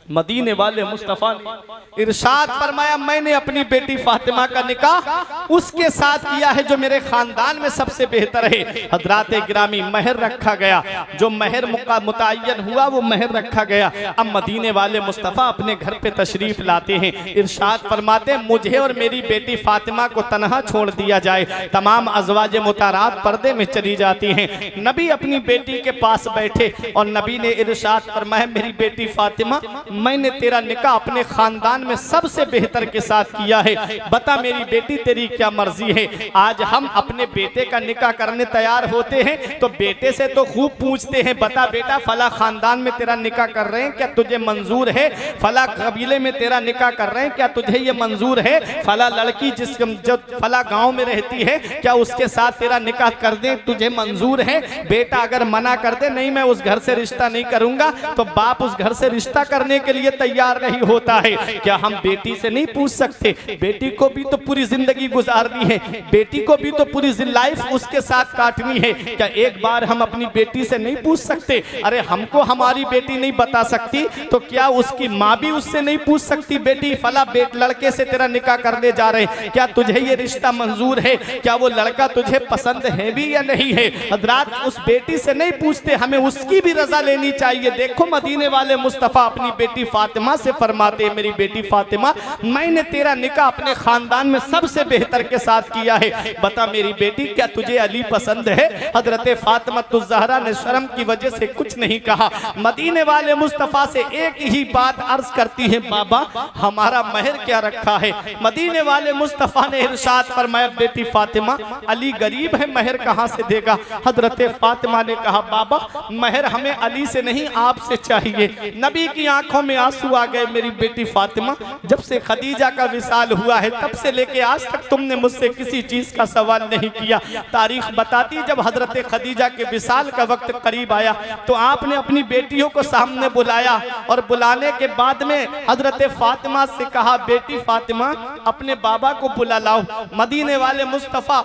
मदीने वाले मुस्तफ़ा ने इरशाद फरमाया, मैंने अपनी बेटी फातिमा का निकाह उसके साथ किया है जो मेरे खानदान में सबसे बेहतर है। हजरात गिरामी, महर रखा गया, जो महर मुतय्यन हुआ वो महर रखा गया। अब मदीने वाले मुस्तफ़ा अपने घर पे तशरीफ लाते हैं। इरशाद फरमाते, मुझे और मेरी बेटी फातिमा को तनहा छोड़ दिया जाए। तमाम अज़वाज मुतारात पर्दे में चली जाती हैं। नबी अपनी बेटी के पास बैठे और नबी ने इरशाद फरमाया, मेरी बेटी फातिमा मैंने तेरा निकाह अपने खानदान में सबसे बेहतर के साथ किया है, बता मेरी बेटी तेरी क्या मर्जी है। आज हम अपने बेटे का निकाह करने तैयार होते हैं तो बेटे से तो खूब पूछते हैं, बता बेटा फला खानदान में तेरा निकाह कर रहे हैं, क्या तुझे मंजूर है? फला कबीले में तेरा निकाह कर रहे हैं, क्या तुझे ये मंजूर है? फला लड़की जो फला गांव में रहती है, क्या उसके साथ तेरा निकाह कर दें, तुझे मंजूर है? बेटा अगर मना कर दे, नहीं मैं उस घर से रिश्ता नहीं करूंगा, तो बाप उस घर से रिश्ता करने के लिए तैयार नहीं होता है। क्या हम बेटी से नहीं पूछ सकते? बेटी को भी तो पूरी जिंदगी गुजारनी है, बेटी को भी तो पूरी लाइफ उसके साथ काटनी है। क्या एक बार हम अपनी बेटी से नहीं पूछ सकते? अरे हमको हमारी बेटी नहीं बता सकती तो क्या उसकी माँ भी उससे नहीं पूछ सकती, बेटी फला लड़के से तेरा निकाह करने जा रहे हैं, क्या तुझे ये रिश्ता मंजूर है? क्या वो लड़का तुझे पसंद है भी या नहीं है? हजरात उस बेटी से नहीं पूछते, हमें उसकी भी रजा लेनी चाहिए। देखो मदीने वाले मुस्तफ़ा अपनी बेटी फातिमा से फरमाते, मेरी बेटी फातिमा मैंने तेरा निकाह अपने खानदान में सबसे बेहतर के साथ किया है, बता मेरी बेटी क्या तुझे अली पसंद है? हजरत फातिमा ज़हरा ने शर्म की वजह से कुछ नहीं कहा। मदीने वाले मुस्तफ़ा से एक ही बात अर्ज करती है, बाबा हमारा महर क्या रखा है? मदीने वाले मुस्तफ़ा ने इरशाद फरमाया, बेटी फातिमा अली गरीब है, महर कहाँ से देगा? हजरत फातिमा ने कहा, बाबा महर हमें अली से नहीं आपसे चाहिए। नबी की आंखों में आंसू आ गए, मेरी बेटी फातिमा जब से खदीजा का विसाल हुआ है तब से लेके आज तक तुमने मुझसे किसी चीज का सवाल नहीं किया। तारीख बताती जब हजरत खदीजा के विसाल का वक्त करीब आया तो आपने अपनी बेटियों को सामने बुलाया और बुलाने के बाद में हजरत फातिमा से कहा, बेटी फातिमा अपने बाबा को बुला लाओ। मदीने वाले मुस्तफ़ा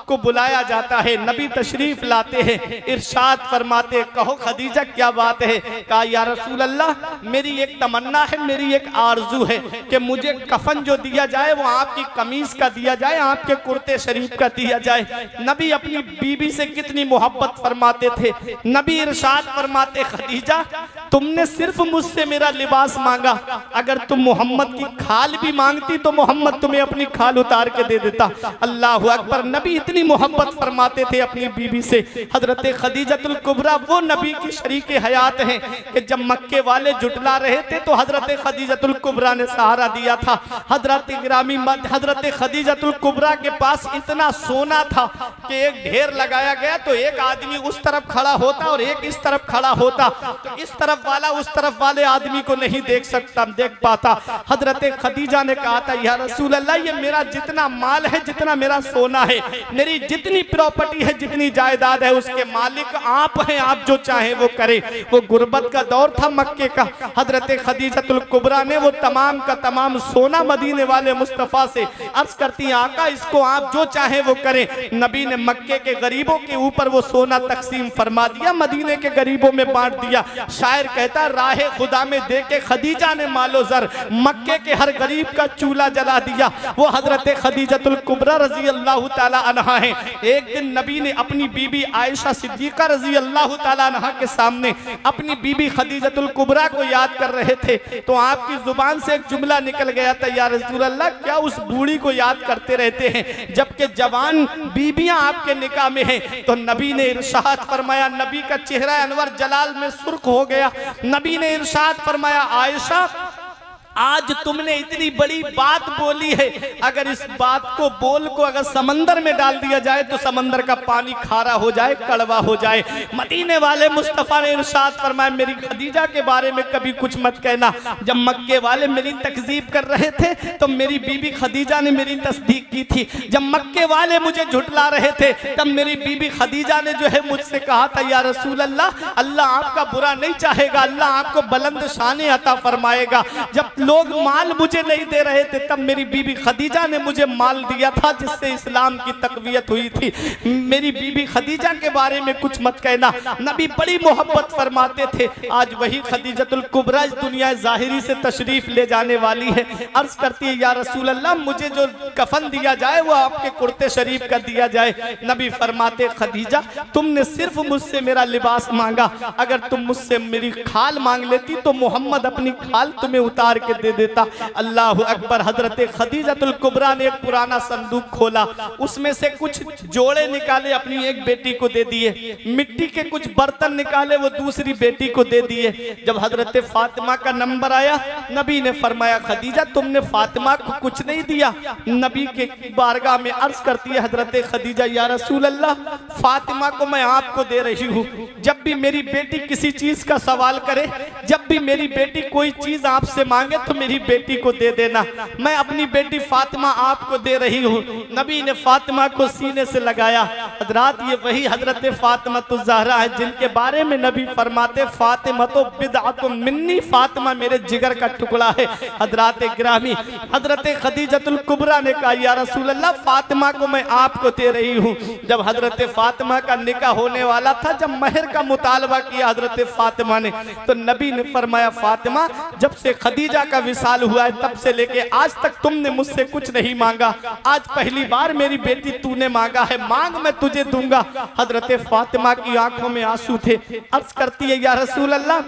को बुलाया जाता है, नबी तशरीफ लाते हैं, इरशाद फरमाते, कहो खदीजा क्या बात है? कहा या रसूल अल्लाह मेरी एक तमन्ना है, मेरी एक आरजू है कि मुझे कफन जो दिया जाए वो आपकी कमीज का दिया जाए, आपके कुर्ते शरीफ का दिया जाए। नबी अपनी बीबी से कितनी मोहब्बत फरमाते थे। नबी इरशाद फरमाते, खदीजा तुमने सिर्फ मुझसे मेरा लिबास मांगा, अगर तुम मोहम्मद की खाल भी मांगती तो मोहम्मद तुम्हें अपनी खाल उतार के दे देता। अल्लाह अकबर। नबी इतनी मोहब्बत फरमाते थे अपनी बीबी से। हजरत खदीजतुल कुबरा वो नबी की शरीक हयात हैं कि जब मक्के वाले जुटला रहे थे तो हजरत खदीजतुल कुबरा ने सहारा दिया था। हजरत खदीजतुल कुबरा के पास इतना सोना था कि एक ढेर लगाया गया तो एक आदमी उस तरफ खड़ा होता और एक इस तरफ खड़ा होता, तो इस तरफ वाला उस तरफ वाले आदमी को नहीं देख पाता। हजरत खदीजा ने कहा था, या रसूल अल्लाह ये मेरा जितना माल है, जितना मेरा सोना है, मेरी जितनी प्रॉपर्टी है, जितनी जायदाद है, उसके मालिक आप हैं, आप जो चाहे वो करें। वो गुर्बत का दौर था मक्के का। हजरत खदीजतुल कुबरा ने वो तमाम का तमाम सोना मदीने वाले मुस्तफ़ा से अर्ज करती, आका इसको आप जो चाहे वो करें। नबी ने मक्के के गरीबों के ऊपर वो सोना तकसीम फरमा दिया, मदीने के गरीबों में बांट दिया। शायर कहता, राहे खुदा में दे के खदीजा ने मालो जर, मक्के के हर गरीब का चूल्हा जला दिया। वो हजरत खदीजतुल कुबरा रजी अल्लाह ताला अन्हा है। एक दिन नबी ने अपनी बीबी आयशा सिद्दीका रजी अल्लाह ताला अन्हा के सामने अपनी बीबी खदीजतुल कुबरा को याद कर रहे थे तो आपकी जुबान से एक जुमला निकल गया था, या रसूल अल्लाह क्या उस बूढ़ी को याद करते रहते हैं जबकि जवान बीबियां आपके निकाह में हैं? तो नबी ने इरशाद फरमाया, नबी का चेहरा अनवर जलाल में सुर्ख हो गया। नबी ने इरशाद फरमाया, आयशा आज तुमने इतनी बड़ी बात बोली है, अगर इस बात को बोल को अगर समंदर में डाल दिया जाए तो समंदर का पानी खारा हो जाए, कड़वा हो जाए। मदीने वाले मुस्तफ़ा ने इरशाद फरमाया, मेरी खदीजा के बारे में कभी कुछ मत कहना। जब मक्के वाले मेरी तकजीब कर रहे थे तो मेरी बीबी खदीजा ने मेरी तस्दीक की थी। जब मक्के वाले मुझे झुठला रहे थे तब मेरी बीबी खदीजा ने जो है मुझसे कहा था, या रसूल अल्लाह अल्लाह आपका बुरा नहीं चाहेगा, अल्लाह आपको बुलंद शान अता फरमाएगा। जब लोग माल मुझे नहीं दे रहे थे तब मेरी बीबी खदीजा ने मुझे माल दिया था जिससे इस्लाम की तकवीयत हुई थी। मेरी बीबी खदीजा के बारे में कुछ मत कहना। नबी बड़ी मोहब्बत फरमाते थे। आज वही खदीजतुल कुबरा इस दुनिया ज़ाहिरी से तशरीफ ले जाने वाली है। अर्ज करती है, या रसूल अल्लाह मुझे जो कफन दिया जाए वो आपके कुर्ते शरीफ का दिया जाए। नबी फरमाते, खदीजा तुमने सिर्फ मुझसे मेरा लिबास मांगा, अगर तुम मुझसे मेरी खाल मांग लेती तो मोहम्मद अपनी खाल तुम्हें उतार के दे देता। अल्लाह अकबर। हजरत खदीजतुल कुबरा ने एक पुराना संदूक खोला, उसमें से कुछ जोड़े निकाले, अपनी एक बेटी को दे दिए। मिट्टी के कुछ बर्तन निकाले, वो दूसरी बेटी को दे दिए। जब हजरत फातिमा का नंबर आया, नबी ने फरमाया खदीजा तुमने फातिमा को कुछ नहीं दिया। नबी के बारगाह में अर्ज करती है हजरत खदीजा, या रसूल अल्लाह, फातिमा को मैं आपको दे रही हूँ। जब भी मेरी बेटी किसी चीज का सवाल करे, जब भी मेरी बेटी कोई चीज आपसे मांगे तो मेरी बेटी को दे देना। मैं अपनी बेटी फातिमा आपको दे रही हूँ। नबी ने फातिमा को सीने से लगाया। हजरात, ये वही हजरत फातिमा तो ज़हरा है जिनके बारे में नबी फरमाते फातिमा तो बिदअतुम मिन्नी, फातिमा मेरे जिगर का टुकड़ा है। हजरात गिरामी, हजरत खदीजतुल कुबरा ने कहा, या रसूल अल्लाह, फातिमा को मैं आपको दे रही हूँ। जब हजरत फातिमा का निकाह होने वाला था, जब महर का मुतालबा किया हजरत फातिमा ने, तो नबी ने फरमाया फातिमा, जब से खदीजा का विसाल हुआ है तब से लेके आज तक तुमने मुझसे कुछ नहीं मांगा, आज पहली बार मेरी बेटी तूने मांगा है, मांग मैं तुझे दूंगा। हजरत फातिमा की आंखों में आंसू थे। अर्ज करती है, या रसूल अल्लाह,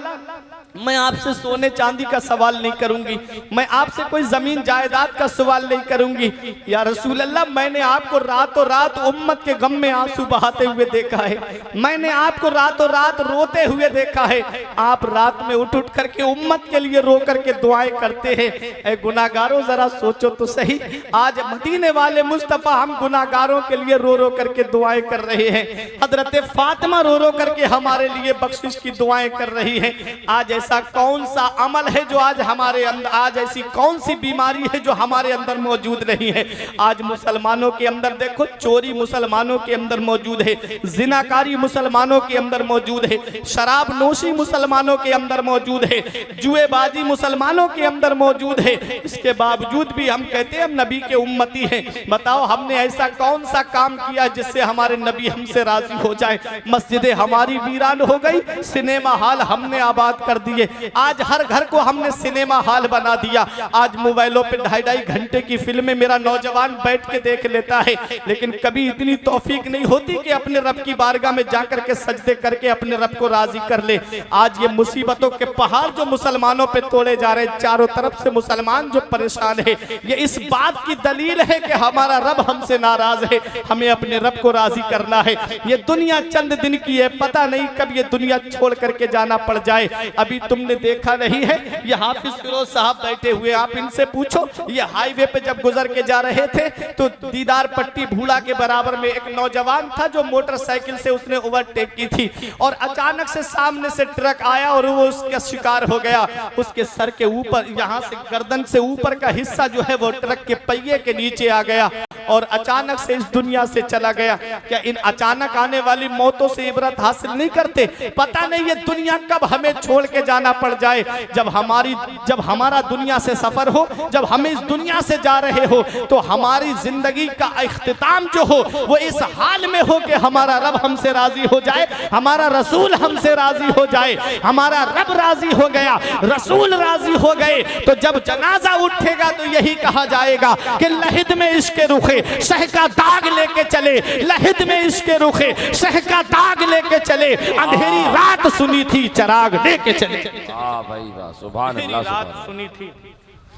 मैं आपसे सोने चांदी का सवाल नहीं करूंगी, मैं आपसे कोई जमीन जायदाद का सवाल नहीं करूंगी। या रसूल अल्लाह, मैंने आपको रातों रात उम्मत के गम में आंसू बहाते हुए देखा है, मैंने आपको रातों रात रोते हुए देखा है। आप रात में उठ उठ करके उम्मत के लिए रो करके दुआएं करते हैं। ऐ गुनाहगारों, जरा सोचो तो सही, आज मदीने वाले मुस्तफा हम गुनाहगारों के लिए रो रो करके दुआएं कर रहे हैं। हजरत फातिमा रो रो करके हमारे लिए बख्शिश की दुआएं कर रही है। आज ऐसा कौन सा अमल है जो आज हमारे अंदर, आज ऐसी कौन सी बीमारी है जो हमारे अंदर मौजूद नहीं है। आज मुसलमानों के अंदर देखो, चोरी मुसलमानों के अंदर मौजूद है, जिनाकारी मुसलमानों के अंदर मौजूद है, शराब नोशी मुसलमानों के अंदर मौजूद है, जुएबाजी मुसलमानों के अंदर मौजूद है। इसके बावजूद भी हम कहते हैं हम नबी के उम्मती हैं। बताओ, हमने ऐसा कौन सा काम किया जिससे हमारे नबी हमसे राजी हो जाए। मस्जिदें हमारी वीरान हो गई, सिनेमा हॉल हमने आबाद कर दिए। आज हर घर को हमने सिनेमा हॉल बना दिया। आज मोबाइलों पे 2.5 घंटे की फिल्में मेरा नौजवान बैठ के देख लेता है, लेकिन कभी इतनी तौफीक नहीं होती कि अपने रब की बारगाह में जाकर के सजदे करके अपने रब को राजी कर ले। आज ये मुसीबतों के पहाड़ जो मुसलमानों पे तोड़े जा रहे हैं, चारों तरफ से मुसलमान जो परेशान है, ये इस बात की दलील है कि हमारा रब हमसे नाराज है। हमें अपने रब को राजी करना है। ये दुनिया चंद दिन की है, पता नहीं कब ये दुनिया छोड़ करके जाना पड़ जाए। अभी तुमने देखा नहीं है, ये हाफिज फिरोज साहब बैठे हुए, आप इनसे पूछो, ये हाईवे पे जब गुजर के जा रहे थे तो दीदार पट्टी भूड़ा के बराबर में एक नौजवान था जो मोटरसाइकिल से उसने ओवरटेक की थी, और अचानक से सामने से ट्रक आया और वो उसका शिकार हो गया। उसके सर के ऊपर, यहाँ से गर्दन से ऊपर का हिस्सा जो है वो ट्रक के पहिए के नीचे आ गया और अचानक से इस दुनिया से चला गया। क्या इन अचानक आने वाली मौतों से इबरत हासिल नहीं करते? पता नहीं ये दुनिया कब हमें छोड़ के जाना पड़ जाए। जब हमारा दुनिया से सफर हो, जब हम इस दुनिया से जा रहे हो, तो हमारी जिंदगी का इख्तिताम जो हो वो इस हाल में हो कि हमारा रब हमसे राजी हो जाए, हमारा रसूल हमसे राजी हो जाए। हमारा रब राजी हो गया, रसूल राजी हो गए, तो जब जनाजा उठेगा तो यही कहा जाएगा कि लहिद में इश्क रुखे शह का दाग लेके चले, लहिद में इश्क रुखे शह का दाग लेके चले, अंधेरी रात सुनी थी चराग लेके चले। वाह भाई वाह, सुभान अल्लाह, रात सुनी थी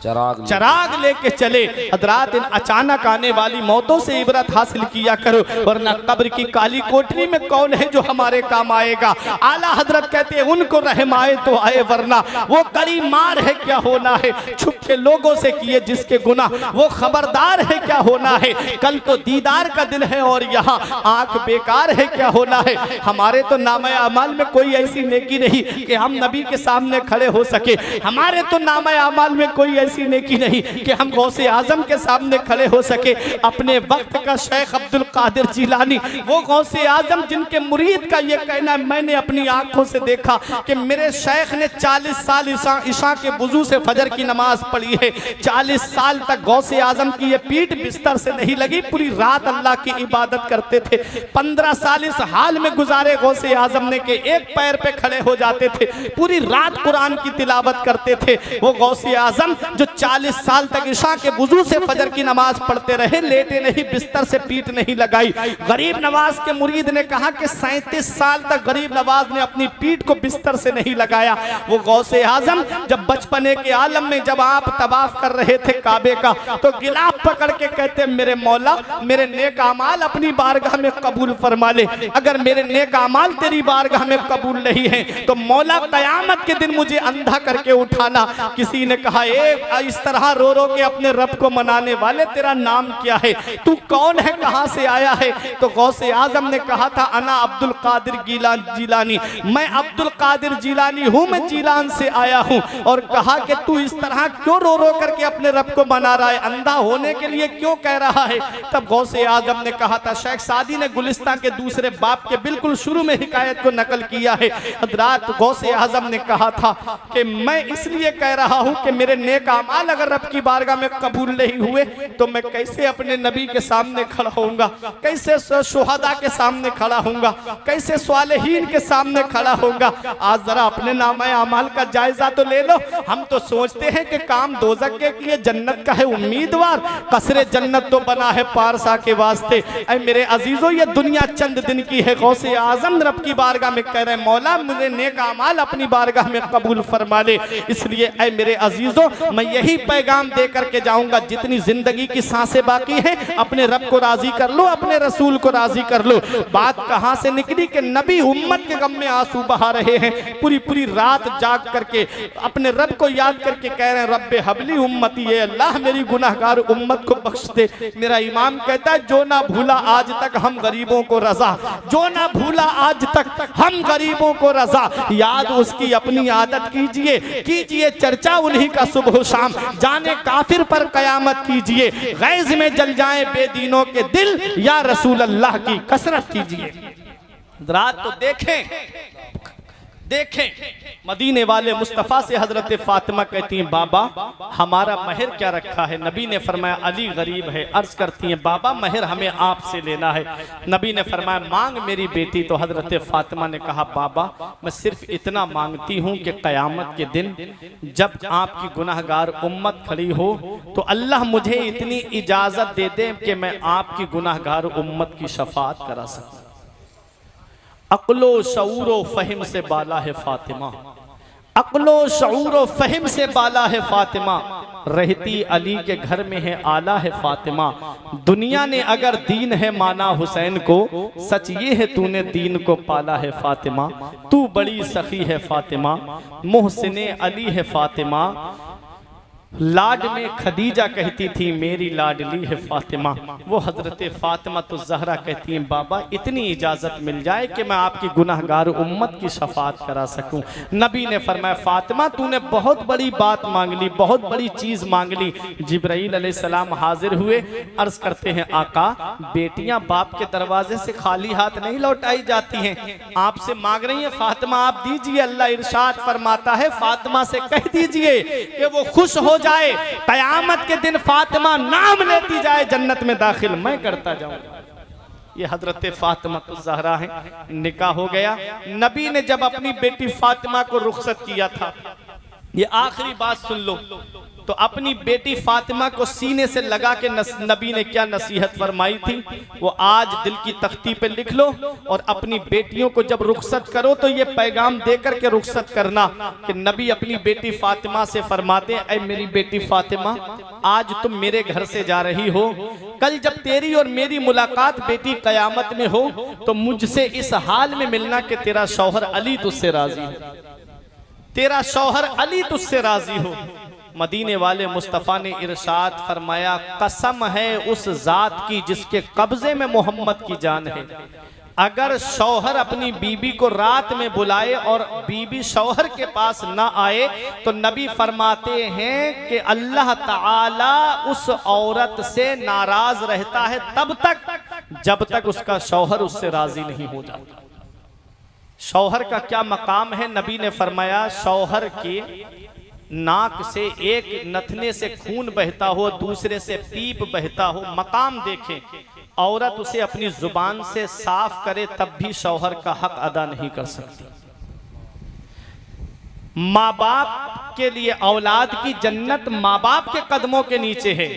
चराग लेके चले। हजरात, इन अचानक आने वाली मौतों से इबरत हासिल किया करो, वरना कब्र की काली कोठरी में कौन है जो हमारे काम आएगा। आला हजरत कहते हैं उनको रहम आए तो आए, वरना वो कड़ी मार है क्या होना है। छुप के लोगों से किए जिसके गुनाह, वो खबरदार है क्या होना है। कल तो दीदार का दिन है और यहाँ आंख बेकार है क्या होना है। हमारे तो नामे अमाल में कोई ऐसी नेकी नहीं कि हम नबी के सामने खड़े हो सके। हमारे तो नामे अमाल में कोई ऐसी नेकी नहीं कि हम गौसे आजम के सामने खड़े हो सके। अपने वक्त का शेख अब्दुल कादिर जिलानी, वो गौसे आजम जिनके मुरीद का ये कहना है, मैंने अपनी आंखों से देखा कि मेरे शेख ने 40 साल ईशा के वुजू से फजर की नमाज पढ़ी है। 40 साल तक गौसे आजम की ये पीठ बिस्तर से नहीं लगी, पूरी रात अल्लाह की इबादत करते थे। 15 साल इस हाल में गुजारे गौसे आजम ने के एक पैर पे खड़े हो जाते थे, पूरी रात कुरान की तिलावत करते थे। वो गौसे आजम जो 40 साल तक इशा के वुजू से फजर की नमाज पढ़ते रहे, लेटे नहीं, बिस्तर से पीठ नहीं लगाई। गरीब नवाज के मुरीद ने कहा कि 37 साल तक गरीब नवाज ने अपनी पीठ को बिस्तर से नहीं लगाया। वो गौसे आजम जब बचपने के आलम में जब आप तवाफ कर रहे थे काबे का, तो गिलाफ पकड़ के कहते मेरे मौला मेरे नेक अमाल अपनी बारगाह में कबूल फरमा ले। अगर मेरे नेक अमाल तेरी बारगाह में कबूल नहीं है तो मौला कयामत के दिन मुझे अंधा करके उठाना। किसी ने कहा इस तरह रो रो के अपने रब को मनाने वाले तेरा नाम क्या है, तू कौन है, कहां से आया है? तो गौसे आजम ने कहा था अना अब्दुल कादिर जीलानी, मैं अब्दुल कादिर जीलानी हूं, मैं जीलान से आया हूं। और कहा कि तू इस तरह क्यों रो रो करके अपने रब को मना रहा है, अंधा होने के लिए क्यों कह रहा है? तब गौसे आजम ने कहा था, शेख सादी ने गुलिस्तान के दूसरे बाप के बिल्कुल शुरू में हिकायत को नकल किया है। हजरात गौसे आजम ने कहा था कि मैं इसलिए कह रहा हूं कि मेरे नेक अमाल अगर रब की बारगाह में कबूल नहीं हुए तो मैं कैसे अपने नबी के सामने खड़ा होऊंगा, कैसे शुहदा के सामने खड़ा होऊंगा, कैसे स्वालिहीन के सामने खड़ा होऊंगा। आज जरा अपने नामे अमाल का जायजा तो ले लो। हम तो सोचते हैं कि काम दोजख के लिए जन्नत का है उम्मीदवार, कसरे जन्नत तो बना है पारसा के वास्ते। ऐ मेरे अजीजों ये दुनिया चंद दिन की है। गौसे आजम रब की बारगाह में कह रहे मौला मुझे नेक अमाल अपनी बारगाह में कबूल फरमा ले। इसलिए ऐ मेरे अजीजों मैं यही पैगाम दे करके जाऊंगा, जितनी जिंदगी की सांसें बाकी हैं अपने रब को राजी कर लो, अपने रसूल को राजी कर लो। बात कहां से निकली कि नबी उम्मत के गम में आंसू बहा रहे हैं, पूरी पूरी रात जाग करके अपने रब को याद करके कह रहे हैं रब्बे हबली उम्मती, ये अल्लाह मेरी गुनाहगार उम्मत को बख्श दे। मेरा इमाम कहता है जो ना भूला आज तक हम गरीबों को रजा, जो ना भूला आज तक हम गरीबों को रजा, याद उसकी अपनी आदत कीजिए, कीजिए चर्चा उन्हीं का सुबह शाम, जाने काफिर पर कयामत कीजिए, गैज में जल जाए बेदीनों के दिल, या रसूल अल्लाह की कसरत कीजिए। रात तो देखें मदीने वाले मुस्तफ़ा से हजरत फातिमा कहती हैं बाबा हमारा महर क्या रखा है? नबी ने फरमाया अली गरीब है। अर्ज करती हैं बाबा महर हमें आपसे लेना है। नबी ने फरमाया मांग मेरी बेटी। तो हजरत फातिमा ने कहा बाबा मैं सिर्फ इतना मांगती हूँ कि क़यामत के दिन जब आपकी गुनाहगार उम्मत खड़ी हो तो अल्लाह मुझे इतनी इजाज़त दे दे कि मैं आपकी गुनाहगार उम्मत की शफाअत करा सकूँ। अक्लो शऊरो फहिम से बाला है फातिमा, अक्लो शऊरो फहिम से बाला है फातिमा, रहती अली के घर में है आला है फातिमा। दुनिया ने अगर दीन है माना हुसैन को, सच ये है तूने दीन को पाला है फातिमा। तू बड़ी सखी है फातिमा, मोहसिने अली है फातिमा। लाड में खदीजा कहती थी मेरी लाडली है फातिमा। वो हजरत फातिमा तो जहरा कहती हैं बाबा इतनी इजाज़त मिल जाए कि मैं आपकी गुनाहगार उम्मत की शफाअत करा सकूं। नबी ने फरमाया फातिमा तूने बहुत बड़ी बात मांग ली, बहुत बड़ी चीज़ मांग ली। जिब्राइल अलैहिस्सलाम हाजिर हुए, अर्ज करते हैं आका बेटियां बाप के दरवाजे से खाली हाथ नहीं लौटाई जाती हैं, आपसे मांग रही हैं फातिमा आप दीजिए। अल्लाह इरशाद फरमाता है फातिमा से कह दीजिए कि वो खुश हो जाए, कयामत के दिन फातिमा नाम लेती जाए जन्नत में दाखिल मैं करता जाऊंगा। ये हजरत फातिमा तो ज़हरा है। निकाह हो गया। नबी ने जब अपनी बेटी फातिमा को रुखसत किया था, ये आखिरी बात सुन लो, तो अपनी बेटी फातिमा को सीने से लगा के नबी ने क्या नसीहत फरमाई थी वो आज दिल की तख्ती पे लिख लो। और अपनी बेटियों को जब रुखसत करो तो ये पैगाम देकर के रुखसत करना कि नबी अपनी बेटी फातिमा से फरमाते हैं ऐ मेरी बेटी फातिमा आज तुम मेरे घर से जा रही हो, कल जब तेरी और मेरी मुलाकात बेटी कयामत में हो तो मुझसे इस हाल में मिलना कि तेरा शौहर अली तुझसे राजी हो, तेरा शौहर अली तुझसे राजी हो। मदीने वाले मुस्तफ़ा ने इरशाद फरमाया कसम है उस जात की जिसके कब्जे में मोहम्मद की जान है, अगर शौहर अपनी बीबी को रात में बुलाए और बीबी शौहर के पास ना आए तो नबी फरमाते हैं कि अल्लाह ताला उस औरत से नाराज रहता है तब तक जब तक उसका शौहर उससे राजी नहीं हो जाता। शौहर का क्या मकाम है? नबी ने फरमाया शौहर के नाक से एक नथने से खून बहता हो, दूसरे से पीप बहता हो, मकाम देखें, औरत उसे अपनी जुबान से साफ करे तब भी शौहर का हक अदा नहीं कर सकती। माँ बाप के लिए औलाद की जन्नत माँ बाप के कदमों के नीचे है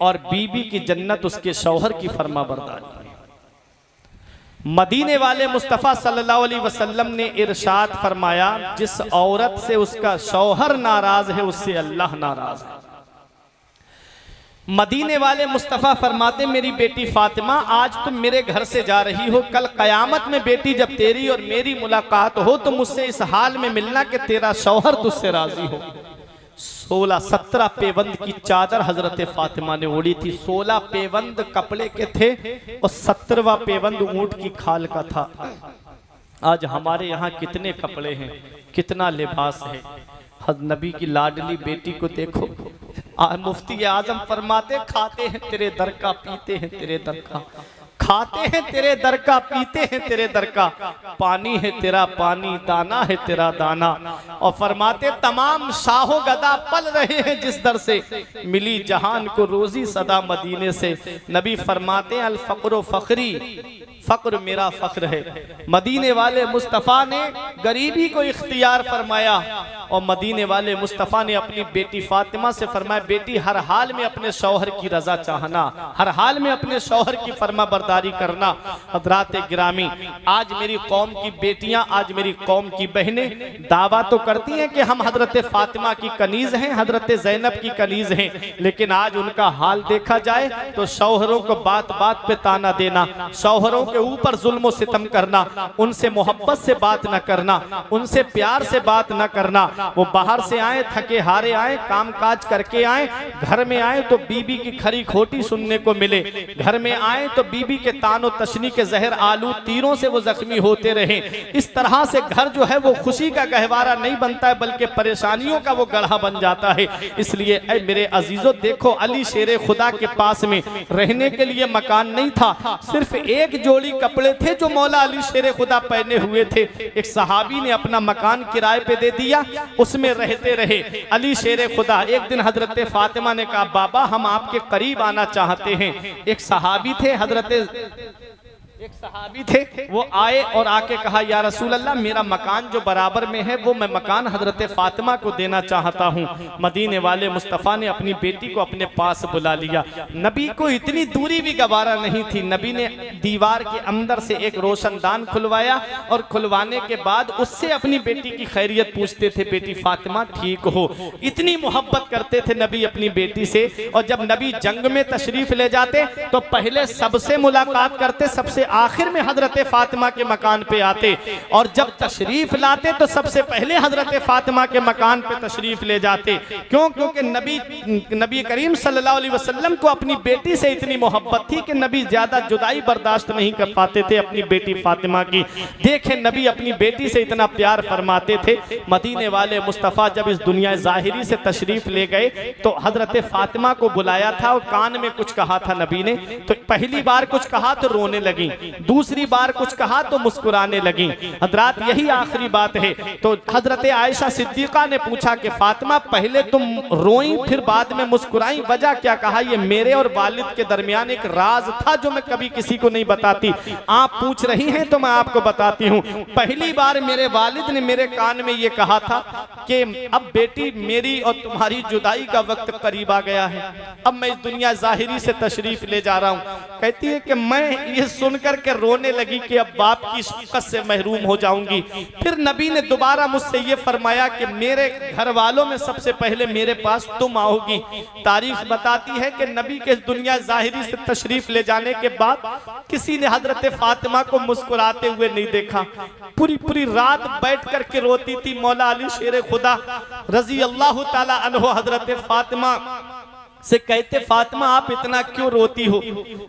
और बीबी की जन्नत उसके शौहर की फरमाबरदारी है। मदीने वाले मुस्तफ़ा सल्लल्लाहु अलैहि वसल्लम ने इरशाद फरमाया, जिस औरत से उसका शौहर नाराज है उससे अल्लाह नाराज है। मदीने वाले मुस्तफ़ा फरमाते, मेरी बेटी फातिमा आज तुम मेरे घर से जा रही हो, कल क़यामत में बेटी जब तेरी और मेरी मुलाकात हो तो मुझसे इस हाल में मिलना कि तेरा शौहर तुझसे राजी हो। 16-17 पेबंद की चादर हजरत फातिमा ने ओढ़ी थी। 16 पेबंद कपड़े के थे और 17वां पेबंद ऊंट की खाल का था। आज हमारे यहाँ कितने कपड़े हैं, कितना लिबास है। नबी की लाडली बेटी को देखो, मुफ्ती आजम फरमाते, खाते हैं तेरे दर का, पीते हैं तेरे दर का, खाते हैं तेरे दर का, पीते हैं तेरे दर का, पानी है तेरा पानी, दाना है तेरा दाना। और फरमाते, तमाम शाहो गदा पल रहे हैं जिस दर से, मिली जहान को रोजी सदा मदीने से। नबी फरमाते, अल फक्र फखरी, फक्र मेरा फख्र है। मदीने वाले मुस्तफ़ा ने गरीबी को इख्तियार फरमाया और मदीने वाले मुस्तफ़ा ने अपनी बेटी फातिमा से फरमाया, बेटी हर हाल में अपने शौहर की रजा चाहना, हर हाल में अपने शौहर की फरमा बरदारी करना। हज़रात गिरामी, आज मेरी कौम की बेटियां, आज मेरी कौम की बहनें दावा तो करती हैं कि हम हजरत फातिमा की कनीज हैं, हजरत ज़ैनब की कनीज हैं, लेकिन आज उनका हाल देखा जाए तो शौहरों को बात बात पे ताना देना, शौहरों के ऊपर जुल्म सितम करना, उनसे मोहब्बत से बात न करना, उनसे प्यार से बात न करना। वो बाहर से आए, थके हारे आए, काम काज करके आए, घर में आए तो बीबी की खरी खोटी सुनने को मिले, घर में आए तो बीबी के तानो तशनी के जहर आलू तीरों से वो जख्मी होते रहे। इस तरह से घर जो है वो खुशी का गहवारा नहीं बनता है, बल्कि परेशानियों का वो गढ़ा बन जाता है। इसलिए ऐ मेरे अजीजों, देखो अली शेरे खुदा के पास में रहने के लिए मकान नहीं था, सिर्फ एक जोड़ी कपड़े थे जो मौला अली शेरे खुदा पहने हुए थे। एक सहाबी ने अपना मकान किराए पे दे दिया, उसमें रहते रहे। अली शेरे खुदा, एक दिन हजरत फातिमा ने कहा, बाबा हम आपके करीब आना चाहते हैं। एक सहाबी थे, एक सहाबी थे, वो आए और आके कहा, या रसूल अल्लाह, मेरा मकान जो बराबर में है वो मैं मकान हजरत फातिमा को देना चाहता हूँ। मदीने वाले मुस्तफ़ा ने अपनी बेटी को अपने पास बुला लिया। नबी को इतनी दूरी भी गवारा नहीं थी। नबी ने दीवार के अंदर से एक रोशनदान खुलवाया और खुलवाने के बाद उससे अपनी बेटी की खैरियत पूछते थे, बेटी फातिमा ठीक हो। इतनी मोहब्बत करते थे नबी अपनी बेटी से। और जब नबी जंग में तशरीफ ले जाते तो पहले सबसे मुलाकात करते, सबसे आखिर में हजरत फातिमा के मकान पे आते, और जब तशरीफ लाते तो सबसे पहले हजरत फातिमा के मकान पे तशरीफ ले जाते। क्यों? क्योंकि नबी करीम सल्लल्लाहु अलैहि वसल्लम को अपनी बेटी से इतनी मोहब्बत थी कि नबी ज्यादा जुदाई बर्दाश्त नहीं कर पाते थे अपनी बेटी फातिमा की। देखें, नबी अपनी बेटी से इतना प्यार फरमाते थे। मदीने वाले मुस्तफ़ा जब इस दुनिया ज़ाहिरी से तशरीफ ले गए तो हजरत फातिमा को बुलाया था और कान में कुछ कहा था नबी ने। तो पहली बार कुछ कहा तो रोने लगी, दूसरी बार कुछ कहा तो मुस्कुराने लगी। हजरात, यही आखिरी बात है। तो हजरत आयशा सिद्दीका ने पूछा कि फातिमा, पहले तुम रोई फिर बाद में मुस्कुराई, वजह क्या? कहा, ये मेरे और वालिद के दरमियान एक राज था जो मैं कभी किसी को नहीं बताती। आप पूछ रही हैं तो मैं आपको बताती हूँ। पहली बार मेरे वालिद ने मेरे कान में ये कहा था कि अब बेटी, मेरी और तुम्हारी जुदाई का वक्त करीब आ गया है, अब मैं इस दुनिया ज़ाहिरी से तशरीफ ले जा रहा हूँ। कहती है कि मैं ये सुनकर के रोने लगी कि अब बाप की शफ़क़त से महरूम हो जाऊंगी। फिर नबी ने दोबारा मुझसे ये फरमाया कि मेरे घर वालों में सबसे पहले मेरे पास तुम आओगी। तारीख बताती है कि नबी के दुनिया ज़ाहिरी से तशरीफ ले जाने के बाद किसी ने हजरत फातिमा को मुस्कुराते हुए नहीं देखा। पूरी पूरी रात बैठ करके रोती थी। मौला अली शेर खुदा रजी अल्लाह ताला अन्हु हजरत फातिमा से कहते, फातिमा आप इतना क्यों रोती हो?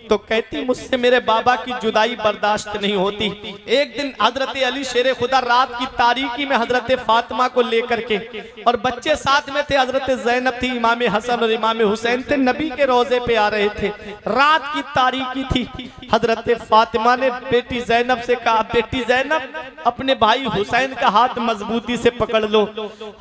तो कहती, मुझसे मेरे बाबा की जुदाई बर्दाश्त नहीं होती। एक दिन हजरत अली शेर खुदा रात की तारीकी में हजरत फातिमा को लेकर के, और बच्चे साथ में थे, हजरत ज़ैनब थी, इमाम हसन और इमाम हुसैन थे, नबी के रोजे पे आ रहे थे। रात की तारीकी थी। हजरत फातिमा ने बेटी ज़ैनब से कहा, बेटी ज़ैनब, अपने भाई हुसैन का हाथ मजबूती से पकड़ लो।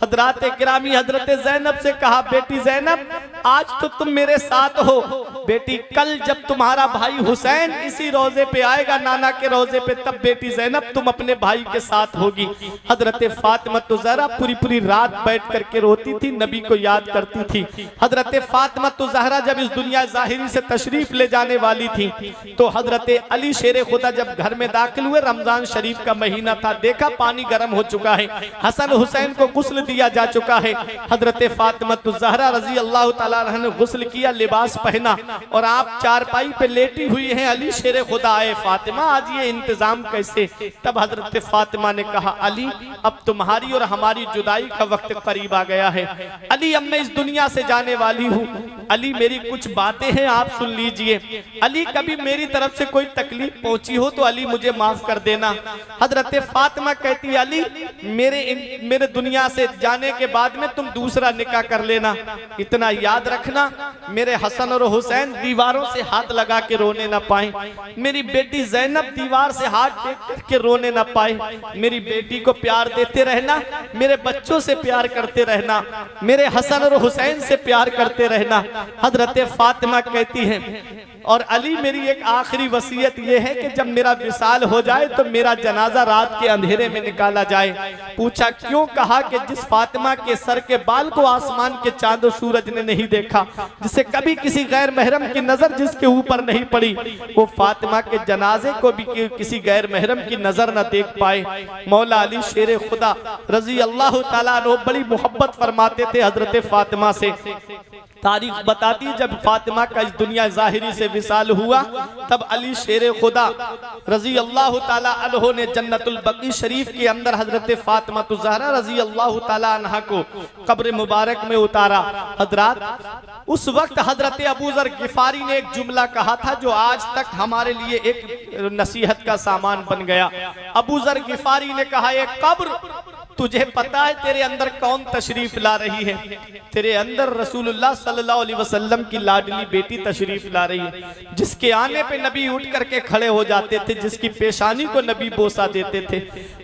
हजरात गिरामी, हजरत ज़ैनब से कहा, बेटी ज़ैनब, आज तो तुम मेरे साथ हो, बेटी कल जब तुम्हारा भाई हुसैन इसी रोजे पे आएगा, नाना के रोजे पे, तब बेटी ज़ैनब तुम अपने भाई के साथ होगी। हजरत फातिमा तो ज़हरा पूरी पूरी रात बैठ करके रोती थी, नबी को याद करती थी। हजरत फातिमा तो ज़हरा जब इस दुनिया ज़ाहिरी से तशरीफ ले जाने वाली थी तो हजरत अली शेर खुदा जब घर में दाखिल हुए, रमजान शरीफ का महीना था, देखा पानी गर्म हो चुका है, हसन हुसैन को गुस्ल दिया जा चुका है। हजरत फातिमा तो ज़हरा रजी अल्लाह ताला अन्हा ने गुस्ल किया, लिबास पहना और आप चारपाई पे लेटी हुई हैं। अली शेर खुदा आए, फातिमा आज ये इंतजाम कैसे? तब हजरत फातिमा ने कहा, अली अब तुम्हारी और हमारी जुदाई का वक्त करीब आ गया है। अली अब मैं इस दुनिया से जाने वाली हूँ। अली मेरी कुछ बातें हैं, आप सुन लीजिए। अली कभी मेरी तरफ से कोई तकलीफ पहुंची हो तो अली मुझे माफ कर देना। हजरत फातिमा कहती है, अली मेरे दुनिया से जाने के बाद में तुम दूसरा निकाह कर लेना। इतना याद रखना, मेरे हसन और हुसैन दीवारों से हाथ लगा के रोने ना पाए, मेरी बेटी ज़ैनब दीवार से हाथ टेक करके रोने ना पाए। मेरी बेटी को प्यार देते रहना, मेरे बच्चों से प्यार करते रहना, मेरे हसन और हुसैन से प्यार करते रहना। हजरत फातिमा कहती हैं, और अली मेरी एक आखिरी वसीयत यह है कि जब मेरा विसाल हो जाए तो मेरा जनाजा रात के अंधेरे में निकाला जाए। पूछा क्यों? कहा कि जिस फातिमा के सर के बाल को आसमान के चांद और सूरज ने नहीं देखा, जिसे कभी किसी गैर महरम की नजर जिसके ऊपर नहीं पड़ी, वो फातिमा के जनाजे को भी किसी गैर महरम की नजर न देख पाए। मौला अली शेर खुदा रजी अल्लाह ताला अन्हु बड़ी मोहब्बत फरमाते थे हजरत फातिमा से। तारीख बताती है जब फातिमा का इस दुनिया ज़ाहिरी से विसाल हुआ, तब अली शेर खुदा रजी अल्लाह ताला अन्हु ने जन्नतुल बकी शरीफ के अंदर हजरत फातिमा तो ज़हरा रजी अल्लाह ताला अन्हा को कब्र मुबारक में उतारा। हजरात उस वक्त हजरत अबू ज़र गिफारी ने एक जुमला कहा था जो आज तक हमारे लिए एक नसीहत का सामान बन गया। अबू ज़र गिफारी ने कहा, एक कब्र तुझे पता है तेरे अंदर कौन तशरीफ ला रही है? तेरे अंदर रसूलुल्लाह सल्लल्लाहु अलैहि वसल्लम की लाडली बेटी तशरीफ ला रही है, जिसके आने पे नबी उठ करके खड़े हो जाते थे, जिसकी पेशानी को नबी बोसा देते थे।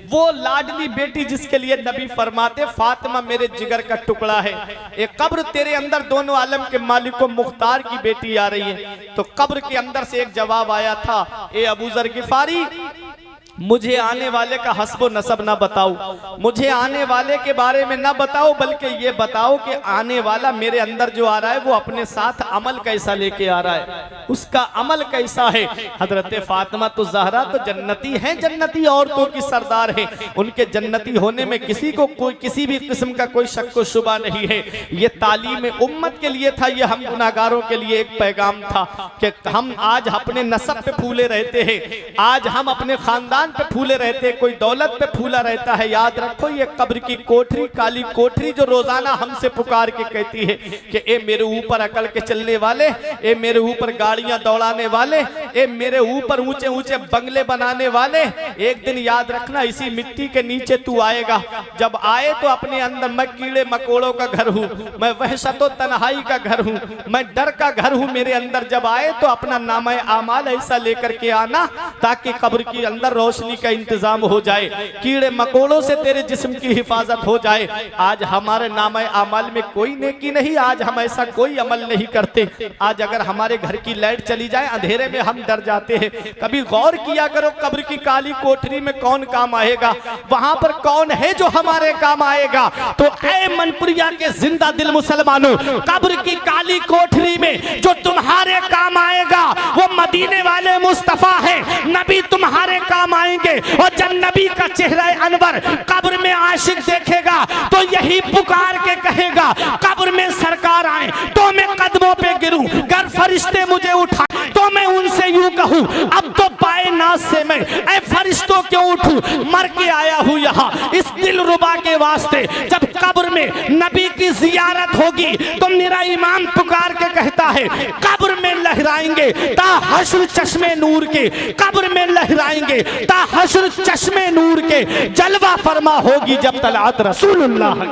वो लाडली बेटी जिसके लिए नबी फरमाते, फातिमा मेरे जिगर का टुकड़ा है। एक कब्र तेरे अंदर दोनों आलम के मालिक मुख्तार की बेटी आ रही है। तो कब्र के अंदर से एक जवाब आया था, ए अबू ज़र गिफारी, मुझे आने वाले का हस्ब नसब ना बताओ, मुझे आने वाले के बारे में ना बताओ, बल्कि ये बताओ कि आने वाला मेरे अंदर जो आ रहा है वो अपने साथ अमल कैसा लेके आ रहा है, उसका अमल कैसा है। हजरत फातिमा तो ज़हरा तो जन्नती हैं, जन्नती औरतों की सरदार है। उनके जन्नती होने में किसी को कोई किसी भी किस्म का कोई शक व शुबा नहीं है। ये तालीम उम्मत के लिए था, ये हम गुनाहगारों के लिए एक पैगाम था कि हम आज अपने नसब पे फूले रहते हैं, आज हम अपने खानदान पे फूले रहते, कोई दौलत पे फूला रहता है। याद रखो ये कब्र की कोठरी, काली कोठरी जो रोजाना हमसे पुकार के कहती है कि ए मेरे ऊपर अकड़ के चलने वाले, ए मेरे ऊपर गाड़ियां दौड़ाने वाले, ए मेरे ऊपर ऊंचे ऊंचे बंगले बनाने वाले, एक दिन याद रखना इसी मिट्टी के नीचे तू आएगा। जब आए तो अपने अंदर मैं कीड़े मकोड़ों का घर हूँ, मैं वहशतो तन्हाई का घर हूँ, मैं डर का घर हूँ। मेरे अंदर जब आए तो अपना नामा आमाल ऐसा लेकर के आना ताकि कब्र के अंदर रोशनी का इंतजाम हो जाए, कीड़े मकोड़ों से तेरे जिस्म की हिफाजत हो जाए। आज हमारे नामा आमाल में कोई नेकी नहीं, आज हम ऐसा कोई अमल नहीं करते। आज अगर हमारे घर की लाइट चली जाए अंधेरे में हम डर जाते हैं। कभी गौर किया करो कब्र की काली कोठरी में कौन काम आएगा, वहां पर कौन है जो हमारे काम आएगा। तो ऐ मनपुरिया के जिंदा दिल मुसलमानों, कब्र की काली कोठरी में जो तुम्हारे काम आएगा वो मदीने वाले मुस्तफा है, नबी तुम्हारे काम आएंगे। और जब नबी का चेहरा अनवर कब्र में आशिक देखेगा तो यही पुकार के कहेगा, कब्र में सरकार आए तो मैं कदमों पे गिरूं, गर फरिश्ते मुझे उठाए तो मैं उनसे यूं कहूं, अब तो पाए नाज से मैं ऐ फरिश्तों क्यों उठूं, मर के आया हूं यहाँ इस दिल रुबा के वास्ते। जब कब्र में नबी की जियारत होगी तो मेरा इमाम पुकार के कहता है, कब्र में लहराएंगे ता हश्र चश्मे नूर के, कब्र में लहराएंगे ता हश्र चश्मे नूर के, जलवा फरमा होगी जब तलात रसूलुल्लाह।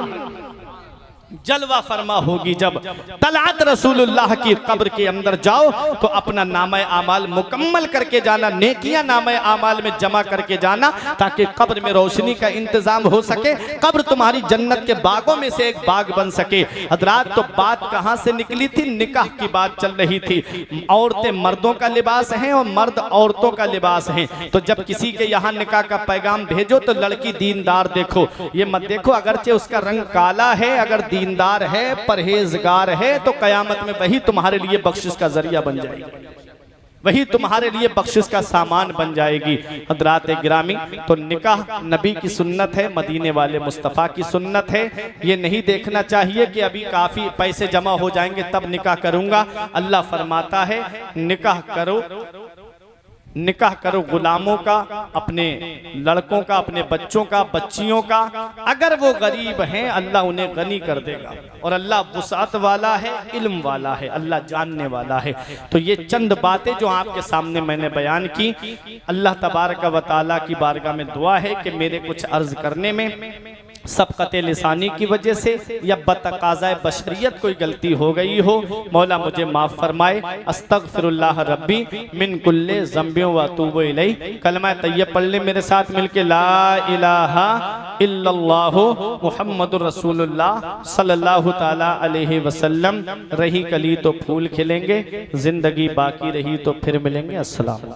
जलवा फरमा होगी। जब तलात रसूलुल्लाह की कब्र के अंदर जाओ तो अपना नामे आमाल मुकम्मल करके जाना, नेकियां नामे आमाल में जमा करके जाना, ताकि कब्र में रोशनी का इंतजाम हो सके, कब्र तुम्हारी जन्नत के बागों में से एक बाग बन सके। हजरात, तो बात कहां से निकली थी? निकाह की बात चल रही थी। औरतें मर्दों का लिबास हैं और मर्द औरतों का लिबास हैं। तो जब किसी के यहाँ निकाह का पैगाम भेजो तो लड़की दीनदार देखो, ये मत देखो अगरचे उसका रंग काला है, अगर दीनदार है, परहेजगार है, तो कयामत में वही तुम्हारे लिए बख्शिश का जरिया बन जाएगी, वही तुम्हारे लिए बख्शिश का सामान बन जाएगी। हजरात गिरामी, तो निकाह नबी की सुन्नत है, मदीने वाले मुस्तफ़ा की सुन्नत है। ये नहीं देखना चाहिए कि अभी काफ़ी पैसे जमा हो जाएंगे तब निकाह करूंगा। अल्लाह फरमाता है निकाह करो, निकाह करो गुलामों का, अपने लड़कों का, अपने बच्चों का, बच्चियों का। अगर वो गरीब हैं अल्लाह उन्हें गनी कर देगा, और अल्लाह वुसात वाला है, इल्म वाला है, अल्लाह जानने वाला है। तो ये चंद बातें जो आपके सामने मैंने बयान की, अल्लाह तबारक व तआला की बारगाह में दुआ है कि मेरे कुछ अर्ज करने में सबकत लिसानी की वजह से या बतकाज़ाए बशरियत कोई गलती हो गई हो, मौला मुझे माफ़ फरमाए। अस्तगफिरुल्लाह रब्बी मिन कुल्ले ज़ंबियों व अतूबु इलैह। कलमा तय्यब पढ़ ले मेरे साथ मिलके, ला इलाहा इल्लल्लाहु मुहम्मदुर रसूलुल्लाह सल्लल्लाहु ताला अलैहि वसल्लम। रही कली तो फूल खिलेंगे, जिंदगी बाकी रही तो फिर मिलेंगे। अस्सलाम।